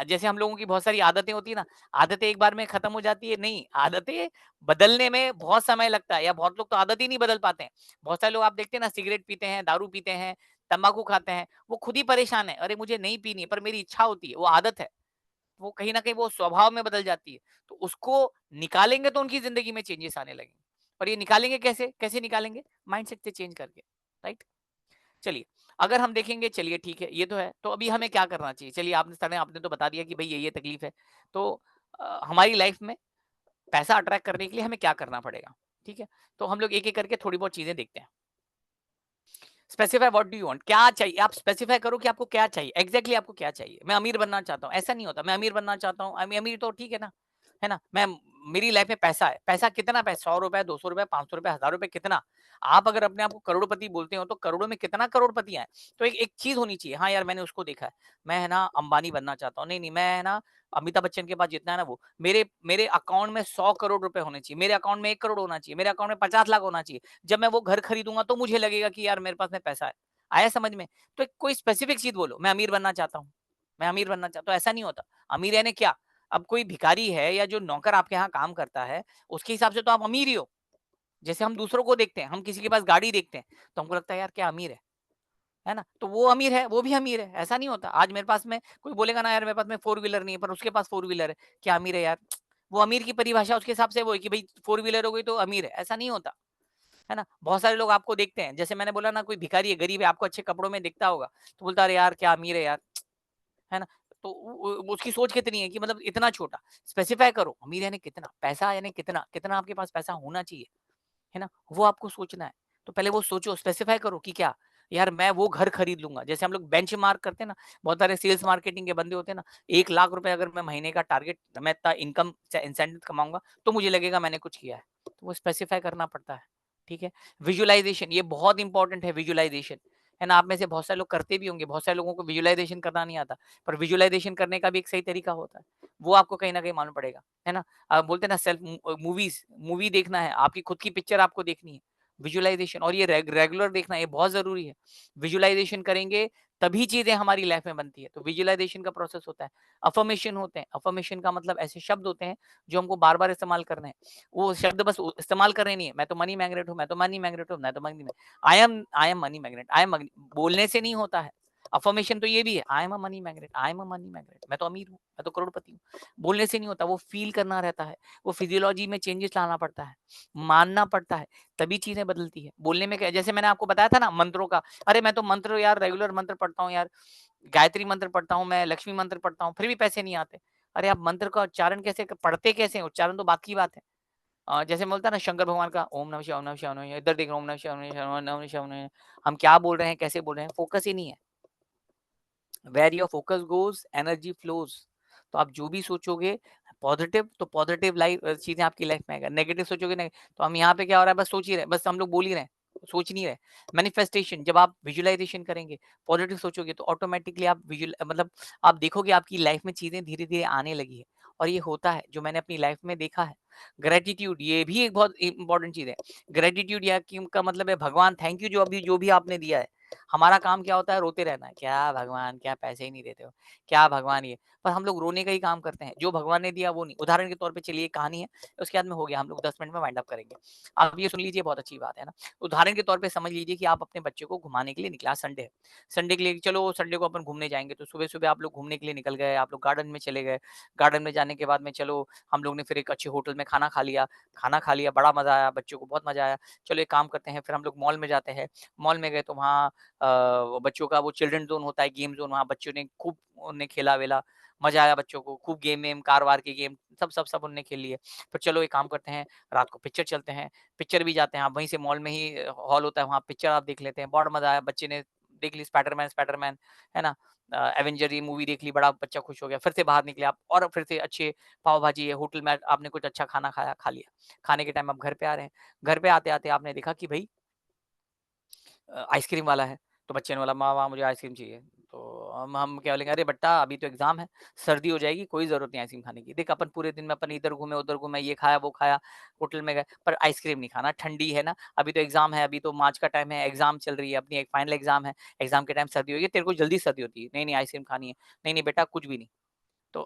जैसे हम लोगों की बहुत सारी आदतें होती है ना, आदतें एक बार में खत्म हो जाती है, नहीं, आदतें बदलने में बहुत समय लगता है या बहुत लोग तो आदत ही नहीं बदल पाते हैं। बहुत सारे लोग आप देखते हैं ना सिगरेट पीते हैं, दारू पीते हैं, तम्बाकू खाते हैं, वो खुद ही परेशान है, अरे मुझे नहीं पीनी है पर मेरी इच्छा होती है, वो आदत है। वो कहीं न कहीं वो स्वभाव में बदल जाती है। तो उसको निकालेंगे तो उनकी ज़िंदगी में चेंजेस आने लगेंगे। और ये निकालेंगे कैसे? कैसे निकालेंगे? माइंडसेट से चेंज करके, राइट? चलिए, अगर हम देखेंगे चलिए ठीक है, ये तो है, तो अभी हमें क्या करना चाहिए? चलिए आपने सर ने आपने तो बता दिया कि भई ये तकलीफ है। तो हमारी लाइफ में पैसा अट्रैक्ट करने के लिए हमें क्या करना पड़ेगा? ठीक है? तो हम लोग एक-एक करके थोड़ी बहुत चीज़ें देखते हैं। Specify what do you want? क्या चाहिए? आप स्पेसिफाई करो कि आपको क्या चाहिए? एग्ज़ैक्टली आपको क्या चाहिए? मैं अमीर बनना चाहता हूँ, ऐसा नहीं होता। मैं अमीर बनना चाहता हूँ, अमीर तो ठीक है ना, है ना? मेरी लाइफ़ में पैसा है, पैसा कितना पैसा ₹100, ₹200, ₹500, ₹1000 कितना? आप अगर अपने आप को करोड़पति बोलते हो, तो करोड़ों में कितना करोड़पतियाँ हैं? तो एक एक चीज़ होनी चाहिए, हाँ यार मैंने उसको देखा है, मैं है ना अंबानी बनना चाहता हूँ। नहीं, नहीं, मैं है ना अमिताभ बच्चन के पास जितना है ना वो, मेरे मेरे अकाउंट में 100 करोड़ रुपए होने चाहिए, मेरे अकाउंट में 1 करोड़ होना चाहिए, मेरे अकाउंट में 50 लाख होना चाहिए। जब मैं वो घर खरीदूँगा तो मुझे लगेगा कि यार मेरे पास में पैसा है। आया समझ में? तो कोई स्पेसिफिक चीज़ बोलो, मैं अमीर बनना चाहता हूँ, मैं अमीर बनना चाहता हूँ, ऐसा नहीं होता। अमीर यानी क्या? अब कोई भिखारी है या जो नौकर आपके यहाँ काम करता है, उसके हिसाब से तो आप अमीर ही हो। जैसे हम दूसरों को देखते हैं, हम किसी के पास गाड़ी देखते हैं, तो हमको लगता है यार क्या अमीर है ना? तो वो अमीर है, वो भी अमीर है, ऐसा नहीं होता। आज मेरे पास में कोई बोलेगा ना यार मेरे पास में फ़ोर व्हीलर नहीं है, पर उसके पास फ़ोर व्हीलर है, क्या अमीर है यार? वो अमीर की परिभाषा उसके हिसाब से वो है कि भई फ़ोर व्हीलर हो गई तो अमीर है, ऐसा नहीं होता। है ना? बहुत सारे लोग आपको देखते हैं, जैसे मैंने बोला ना कोई भिखारी है, गरीब है, आपको अच्छे कपड़ों में दिखता होगा, तो बोलता है अरे यार क्या अमीर है यार, है ना? तो उसकी सोच कितनी है कि मतलब इतना छोटा, स्पेसिफाई करो, अमीर यानी कितना, पैसा यानी कितना, कितना आपके पास पैसा होना चाहिए, है ना? वो आपको सोचना है। तो पहले वो सोचो, स्पेसिफाई करो कि क्या, यार मैं वो घर खरीद लूँगा। जैसे हम लोग बेंचमार्क करते हैं ना, बहुत सारे सेल्स मार्केटिंग के बंदे होते हैं ना, 1 लाख रुपए अगर मैं महीने का टारगेट मैं इतना इनकम से इंसेंटिव कमाऊँगा, तो मुझे लगेगा मैंने कुछ किया है। तो वो स्पेसिफाई करना पड़ता है, ठीक है? विजुअलाइज़ेशन ये बहुत इंपॉर्टेंट है विजुअलाइज़ेशन, है ना? आप में से बहुत सारे लोग करते भी होंगे, बहुत सारे लोगों को विजुअलाइज़ेशन करना नहीं आता, पर विजुअलाइज़ेशन करने का भी एक सही तरीका होता है। वो आपको कहीं न कहीं मालूम पड़ेगा, है ना? बोलते हैं ना मूवीज़ मूवी देखना है, आपकी खुद की पिक्चर आपको देखनी है। विजुअलाइज़ेशन और ये रेगुलर देखना ये बहुत ज़रूरी है। विजुअलाइज़ेशन करेंगे तभी चीज़ें हमारी लाइफ़ में बनती है। तो विजुअलाइज़ेशन का प्रोसेस होता है। अफ़र्मेशन होते हैं। अफ़र्मेशन का मतलब ऐसे शब्द होते हैं जो हमको बार-बार इस्तेमाल करने हैं। वो शब्द बस इस्तेमाल करने नहीं है। मैं तो मनी मैग्नेट हूँ, मैं तो मनी मैग्नेट हूँ, मैं तो money I am money magnet, I am money बोलने से नहीं होता है। अफ़र्मेशन तो ये भी है, I am a money magnet, I am a money magnet, मैं तो अमीर हूँ, मैं तो करोड़पति हूँ। बोलने से नहीं होता, वो फ़ील करना रहता है। वो फिज़ियोलॉजी में चेंजेस लाना पड़ता है, मानना पड़ता है, तभी चीज़ें बदलती है। बोलने में क्या जैसे मैंने आपको बताया था ना मंत्रों का, अरे मैं तो मंत्र यार रेगुलर मंत्र पढ़ता हूँ यार, गायत्री मंत्र पढ़ता हूँ मैं, लक्ष्मी मंत्र पढ़ता हूँ, फिर भी पैसे नहीं आते। अरे आप मंत्र का उच्चारण कैसे पढ़ते कैसे हैं? उच्चारण तो बात की बात है। जैसे मैं बोलता ना शंकर भगवान का ओम नमः शिवाय, ओम नमः शिवाय, ओम नमः शिवाय, इधर देख रहा हूँ ओम नमः शिवाय, ओम नमः शिवाय, ओम नमः शिवाय, ओम नमः शिवाय। हम क्या बोल रहे हैं, कैसे बोल रहे हैं, फोकस ही नहीं है। Where your focus goes energy flows. तो आप जो भी सोचोगे पॉजिटिव तो पॉजिटिव लाइफ चीज़ें आपकी लाइफ में आएगा। नेगेटिव सोचोगे तो हम यहाँ पे क्या हो रहा है बस सोच ही रहे हैं, बस हम लोग बोल ही रहे हैं, सोच नहीं रहे। मैनिफेस्टेशन जब आप विजुअलाइज़ेशन करेंगे, पॉजिटिव सोचोगे तो ऑटोमैटिकली आप मतलब आप देखोगे आपकी लाइफ में चीज़ें धीरे-धीरे आने लगी है। और ये होता है जो मैंने अपनी लाइफ में देखा है। ग्रैटिट्यूड ये भी एक बहुत इम्पोर्टेंट चीज़ है। ग्रैटिट्यूड या कि का मतलब है भगवान थैंक यू जो भी आपने दिया है। हमारा काम क्या होता है? रोते रहना है, क्या भगवान क्या पैसे ही नहीं देते हो, क्या भगवान ये। पर हम लोग रोने का ही काम करते हैं, जो भगवान ने दिया वो नहीं। उदाहरण के तौर पे चलिए एक कहानी है, उसके बाद में हो गया, हम लोग 10 मिनट में वाइंड अप करेंगे। आप ये सुन लीजिए, बहुत अच्छी बात है ना। उदाहरण के तौर पे समझ लीजिए कि आप अपने बच्चे को घुमाने के लिए निकले, आज संडे है। संडे के लिए चलो संडे को अपन घूमने जाएँगे, तो सुबह-सुबह आप लोग घूमने के लिए निकल गए, आप लोग गार्डन में चले गए। गार्डन में जाने के बाद में चलो हम लोग ने फिर एक अच्छे होटल में खाना खा लिया, बड़ा मज़ा आया, बच्चों को बहुत मज़ा आया। चलो एक काम करते हैं, फिर हम लोग मॉल में जाते हैं। मॉल में गए तो वहाँ बच्चों का वो चिल्ड्रन ज़ोन होता है, गेम ज़ोन, वहाँ बच्चों ने खूब उन्होंने खेला-वेला, मज़ा आया बच्चों को, खूब गेम-वेम, कार-वार की गेम, सब उन्होंने खेल लिए। फिर चलो एक काम करते हैं, रात को पिक्चर चलते हैं, पिक्चर भी जाते हैं, आप वहीं से मॉल में ही हॉल होता है, वहाँ पिक्चर आप देख लेते हैं, बहुत मज़ा आया, बच्चे ने देख ली स्पाइडरमैन, है ना? एवेंजर ये मूवी देख ली, बड़ा बच्चा खुश हो गया, फिर से बाहर निकले आप और फिर से अच्छे पाव-भाजी है, होटल में आपने कुछ अच्छा खाना खाया, खा लिया। खाने के टाइम आप घर पे आ रहे हैं, घर पे आते-आते आपने देखा कि भई आइसक्रीम वाला है, तो बच्चे ने बोला माँ मुझे आइसक्रीम चाहिए। तो हम क्या बोलेंगे, अरे बेटा अभी तो एग्ज़ाम है, सर्दी हो जाएगी, कोई ज़रूरत नहीं आइसक्रीम खाने की। देख अपन पूरे दिन में अपन इधर घूमे, उधर घूमे, ये खाया, वो खाया, होटल में गए, पर आइसक्रीम नहीं खाना, ठंडी है ना, अभी तो एग्ज़ाम है, अभी तो मार्च का टाइम है, एग्ज़ाम चल रही है, अपनी एक फाइनल एग्ज़ाम है, एग्ज़ाम के टाइम सर्दी होगी, तेरे को जल्दी सर्दी होती है, नहीं आइसक्रीम खानी है, नहीं बेटा कुछ भी नहीं। तो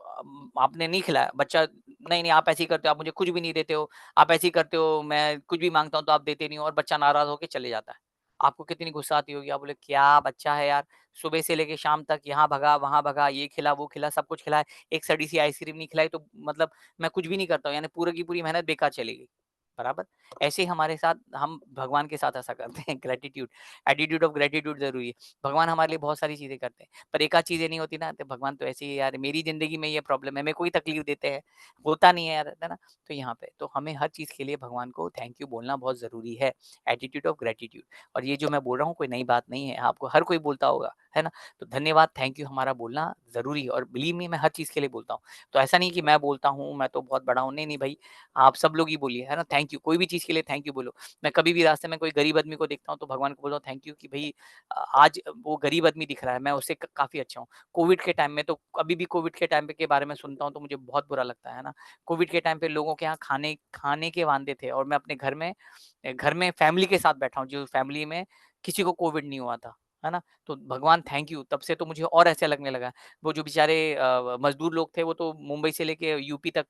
आपने नहीं खिलाया, बच्चा नहीं आप ऐसे ही करते हो, आप मुझे कुछ भी नहीं देते हो, आप ऐसे ही करते हो, मैं कुछ भी माँगता हूँ तो आप देते नहीं हो और बच्चा नाराज़ होके चले जाता है। आपको कितनी गुस्सा आती होगी, आप बोले क्या बच्चा है यार, सुबह से लेके शाम तक यहाँ भगा, वहाँ भगा, ये खिला, वो खिला, सब कुछ खिलाया, एक सड़ी-सी आइसक्रीम नहीं खिलाई तो मतलब मैं कुछ भी नहीं करता हूँ, यानी पूरी की पूरी मेहनत बेकार चली गई। बराबर? ऐसे ही हमारे साथ हम भगवान के साथ ऐसा करते हैं ग्रैटिट्यूड, एटीट्यूड ऑफ ग्रैटिट्यूड ज़रूरी है। भगवान हमारे लिए बहुत सारी चीज़ें करते हैं। पर एक आध चीज़ें नहीं होती ना, तो भगवान तो ऐसे ही है यार, मेरी ज़िंदगी में ये प्रॉब्लम है, मेरे को ही तकलीफ देते हैं, होता नहीं है यार, है ना? तो यहाँ पे तो हमें हर चीज़ के लिए भगवान को थैंक यू बोलना बहुत ज़रूरी है, एटीट्यूड ऑफ ग्रैटिट्यूड। और ये जो मैं बोल रहा हूँ कोई नई बात नहीं है, आपको हर कोई बोलता होगा, है ना? तो धन्यवाद, थैंक यू हमारा बोलना ज़रूरी है और बिलीव मी मैं हर चीज़ के लिए बोलता हूँ। तो ऐसा नहीं कि मैं बोलता हूँ, मैं तो बहुत बड़ा हूँ, नहीं भाई, आप सब लोग ही बोलिए, है ना? थैंक यू, कोई भी चीज़ के लिए थैंक यू बोलो। मैं कभी भी रास्ते में कोई गरीब आदमी को देखता हूँ, तो भगवान को बोलता हूँ थैंक यू कि भई आज वो गरीब आदमी दिख रहा है, मैं उससे क काफ़ी अच्छा हूँ। कोविड के टाइम में तो अभी भी कोविड के टाइम पे के बारे में सुनता हूँ, तो मुझे बहुत बुरा लगता है ना? कोविड के टाइम पे लोगों के यहाँ खाने खाने के वांदे थे और मैं अपने घर में फैमिली के साथ बैठा हूँ, जो फैमिली में किसी को कोविड नहीं हुआ था, है ना? तो भगवान थैंक यू, तब से तो मुझे और ऐसा लगने लगा। वो जो बेचारे मज़दूर लोग थे, वो तो मुंबई से लेके यूपी तक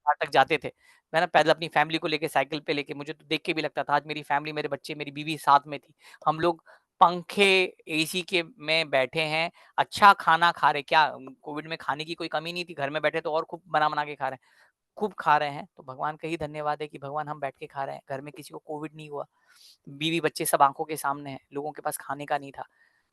वहाँ तक जाते थे। मैं ना पैदल अपनी फैमिली को लेके साइकिल पे लेके मुझे तो देख के भी लगता था आज मेरी फैमिली, मेरे बच्चे, मेरी बीवी साथ में थी। हम लोग पंखे, एसी के में बैठे हैं, अच्छा खाना खा रहे क्या कोविड में खाने की कोई कमी नहीं थी, घर में बैठे तो और खूब बना-बना के खा रहे हैं। खूब खा रहे हैं, तो भगवान का ही धन्यवाद है कि भगवान हम बैठ के खा रहे हैं, घर में किसी को कोविड नहीं हुआ। बीवी-बच्चे सब आँखों के सामने हैं, लोगों के पास खाने का नहीं था।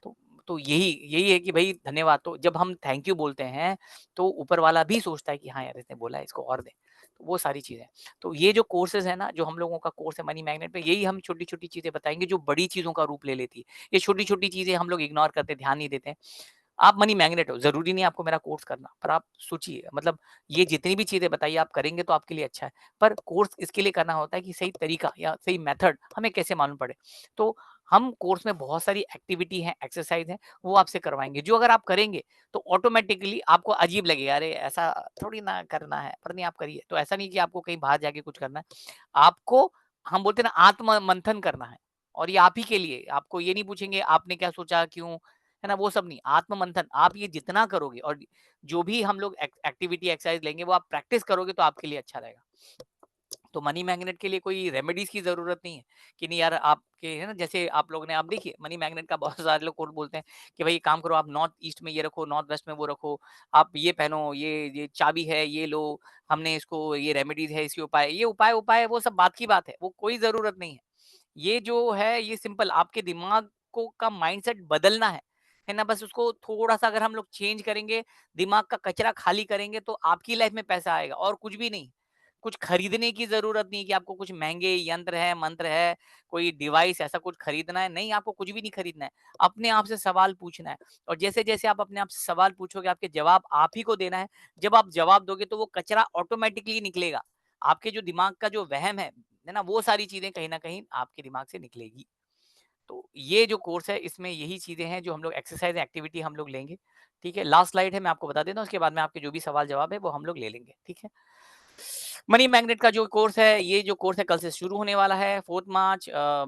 तो तो यही यही है कि भई धन्यवाद, तो जब हम थैंक यू बोलते हैं, तो ऊपर वाला भी सोचता है कि हाँ यार, इसने बोला है, इसको और दें। तो वो सारी चीज़ें। तो ये जो कोर्सेज़ है ना, जो हम लोगों का कोर्स है मनी मैग्नेट में, यही हम छोटी-छोटी चीज़ें बताएँगे जो बड़ी चीज़ों का रूप ले लेती है। ये छोटी-छोटी चीज़ें हम लोग इग्नोर करते हैं, ध्यान नहीं देते हैं। आप मनी मैग्नेट हो, ज़रूरी नहीं है आपको मेरा कोर्स करना, पर आप सोचिए मतलब ये जितनी भी चीज़ें बताई आप करेंगे तो आपके लिए अच्छा है। पर कोर्स इसके लिए करना होता है कि सही तरीका या सही मेथड हमें कैसे मालूम पड़े। तो हम कोर्स में बहुत सारी एक्टिविटी हैं, एक्सरसाइज़ हैं, वो आपसे करवाएँगे, जो अगर आप करेंगे तो ऑटोमैटिकली आपको अजीब लगेगा, अरे ऐसा थोड़ी ना करना है, पर नहीं आप करिए। तो ऐसा नहीं कि आपको कहीं बाहर जाके कुछ करना है। आपको हम बोलते हैं ना आत्म मंथन करना है और ये आप ही के लिए, आपको ये नहीं पूछेंगे आपने क्या सोचा, क्यों? है ना? वो सब नहीं, आत्म-मंथन आप ये जितना करोगे और जो भी हम लोग एक्टिविटी एक्सरसाइज़ लेंगे वो आप प्रैक्टिस करोगे तो आपके लिए अच्छा रहेगा। तो मनी मैग्नेट के लिए कोई रेमेडीज़ की ज़रूरत नहीं है, कि नहीं यार आपके है ना जैसे आप लोग ने आप देखिए मनी मैग्नेट का बहुत सारे लोग कोट बोलते हैं कि भाई काम करो आप नॉर्थ ईस्ट में ये रखो, नॉर्थ वेस्ट में वो रखो, आप ये पहनो, ये चाबी है, ये लो, हमने इसको ये रेमेडीज़ है, इसके उपाय, ये उपाय वो सब बात की बात है, वो कोई ज़रूरत नहीं है। ये जो है ये सिंपल आपके दिमाग को का माइंडसेट बदलना है ना? बस उसको थोड़ा-सा अगर हम लोग चेंज करेंगे, दिमाग का कचरा खाली करेंगे तो आपकी लाइफ में पैसा आएगा और कुछ भी नहीं। कुछ खरीदने की ज़रूरत नहीं कि आपको कुछ महँगे यंत्र है, मंत्र है, कोई डिवाइस ऐसा कुछ खरीदना है, नहीं आपको कुछ भी नहीं खरीदना है। अपने आप से सवाल पूछना है और जैसे-जैसे आप अपने आप से सवाल पूछोगे, आपके जवाब आप ही को देना है। जब आप जवाब दोगे तो वो कचरा ऑटोमैटिकली निकलेगा। आपके जो दिमाग का जो वहम है ना? वो सारी चीज़ें कहीं न कहीं आपके दिमाग से निकलेगी। तो ये जो कोर्स है इसमें यही चीज़ें हैं जो हम लोग एक्सरसाइज़ एक्टिविटी हम लोग लेंगे, ठीक है? लास्ट स्लाइड है मैं आपको बता देता हूँ उसके बाद में आपके जो भी सवाल-जवाब है वो हम लोग ले लेंगे, ठीक है? मनी मैग्नेट का जो कोर्स है, ये जो कोर्स है कल से शुरू होने वाला है, 4th मार्च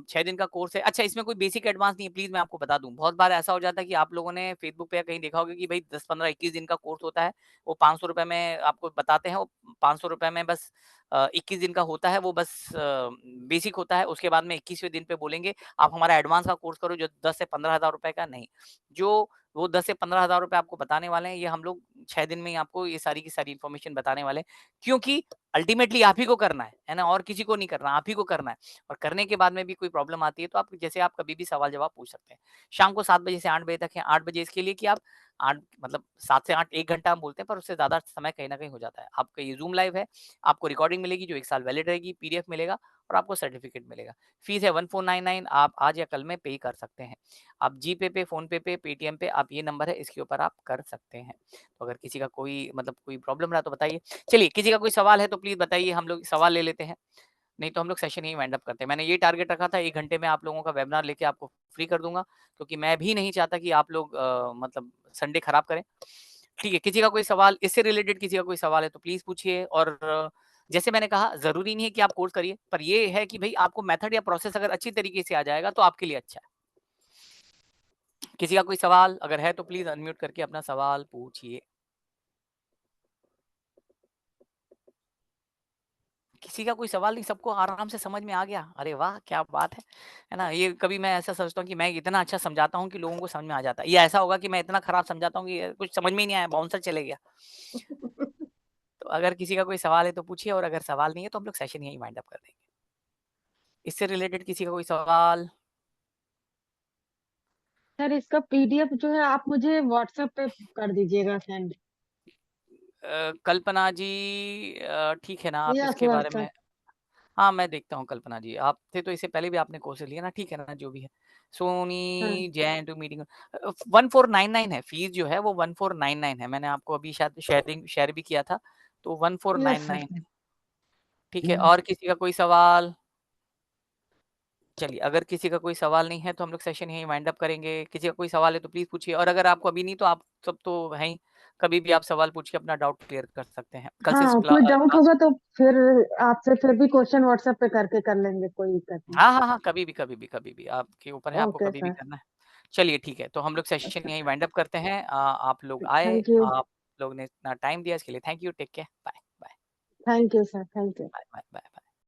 6 दिन का कोर्स है। अच्छा, इसमें कोई बेसिक एडवांस नहीं है, प्लीज़ मैं आपको बता दूँ। बहुत बार ऐसा हो जाता है कि आप लोगों ने फेसबुक पे या कहीं देखा होगा कि भई 10, 15, 21 दिन का कोर्स होता है, वो ₹500 में आपको बताते हैं, वो ₹500 में बस 21 दिन का होता है, वो बस बेसिक होता है, उसके बाद में 21वें दिन पे बोलेंगे, आप हमारा एडवांस का कोर्स करो जो 10 से 15,000 रुपए का नहीं। जो वो 10 से 15,000 रुपए आपको बताने वाले हैं, ये हम लोग 6 दिन में ही आपको ये सारी की सारी इन्फॉर्मेशन बताने वाले हैं, क्योंकि अल्टीमेटली आप ही को करना है ना? और किसी को नहीं करना, आप ही को करना है। और करने के बाद में भी कोई प्रॉब्लम आती है तो आप जैसे आप कभी भी सवाल-जवाब पूछ सकते हैं। शाम को 7 बजे से 8 बजे तक है, 8 बजे इसके लिए कि आप 8 मतलब 7 से 8 1 घंटा हम बोलते हैं पर उससे ज़्यादा समय कहीं न कहीं हो जाता है। आपका ये ज़ूम लाइव है, आपको रिकॉर्डिंग मिलेगी जो 1 साल वैलिड रहेगी, पीडीएफ मिलेगा और आपको सर्टिफिकेट मिलेगा। फीस है 1499 आप आज या कल में पे कर सकते हैं। आप जीपे पे, फ़ोनपे पे, पेटीएम पे आप ये नंबर है इसके ऊपर आप कर सकते हैं। तो अगर किसी का कोई मतलब कोई प्रॉब्लम रहा तो बताइए। चलिए, किसी का कोई सवाल है तो प्लीज़ बताइए, हम लोग सवाल ले लेते हैं, नहीं तो हम लोग सेशन यहीं वाइंड अप करते हैं। मैंने ये टारगेट रखा था 1 घंटे में आप लोगों का वेबिनार लेके आपको फ्री कर दूँगा, क्योंकि मैं भी नहीं चाहता कि आप लोग मतलब संडे खराब करें। ठीक है, किसी का कोई सवाल इससे रिलेटेड किसी का कोई सवाल है तो प्लीज़ पूछिए और जैसे मैंने कहा ज़रूरी नहीं है कि आप कोर्स करिए, पर ये है कि भई आपको मेथड या प्रोसेस अगर अच्छी तरीके से आ जाएगा तो आपके लिए अच्छा है। किसी का कोई सवाल अगर है तो प्लीज़ अनम्यूट करके अपना सवाल पूछिए। किसी का कोई सवाल नहीं, सबको आराम से समझ में आ गया। अरे वाह! क्या बात है। है ना? ये कभी मैं ऐसा सोचता हूँ कि मैं इतना अच्छा समझाता हूँ कि लोगों को समझ में आ जाता है। या ऐसा होगा कि मैं इतना खराब समझाता हूँ कि कुछ समझ में ही नहीं आया, बाउंसर चले गया। तो अगर किसी का कोई सवाल है तो पूछिए और अगर सवाल नहीं है तो हम लोग सेशन यहीं वाइंड अप कर देंगे। इससे रिलेटेड किसी का कोई सवाल?
सर इसका पीडीएफ जो है आप मुझे व्हाट्सएप पे कर दीजिएगा सेंड।
कल्पना जी ठीक है ना आप
यस
इसके बारे में
व्हाट्सएप।
हाँ, मैं देखता हूँ कल्पना जी। आप थे तो इससे पहले भी आपने कोर्सेज़ लिया ना, ठीक है ना जो भी है।
हाँ।
सोनी जैन टू मीटिंग 1499 है, फीस जो है वो 1499 है। मैंने आपको अभी शायद शेयर भी किया था, तो
यस
1499
सर।
ठीक है और किसी का कोई सवाल? चलिए, अगर किसी का कोई सवाल नहीं है तो हम लोग सेशन यहीं वाइंड अप करेंगे। किसी का कोई सवाल है तो प्लीज़ पूछिए और अगर आपको अभी नहीं तो आप सब तो हैं ही, कभी भी आप सवाल पूछ के अपना डाउट क्लियर कर सकते हैं। कल से
हाँ कोई डाउट
क्लास
होगा तो फिर आपसे फिर भी क्वेश्चन व्हाट्सएप पे करके कर लेंगे, कोई दिक्कत नहीं।
हाँ, हाँ, हाँ, कभी भी, कभी भी, कभी भी। आपके ऊपर है, आपको
ओके
कभी भी
सर।
करना है। चलिए ठीक है, तो हम लोग सेशन यहीं वाइंड अप करते हैं। आप लोग आए,
थैंक यू।
आप लोग ने इतना टाइम दिया इसके लिए thank you, take care, bye, bye,
thank you sir, thank you.
Bye, bye, bye.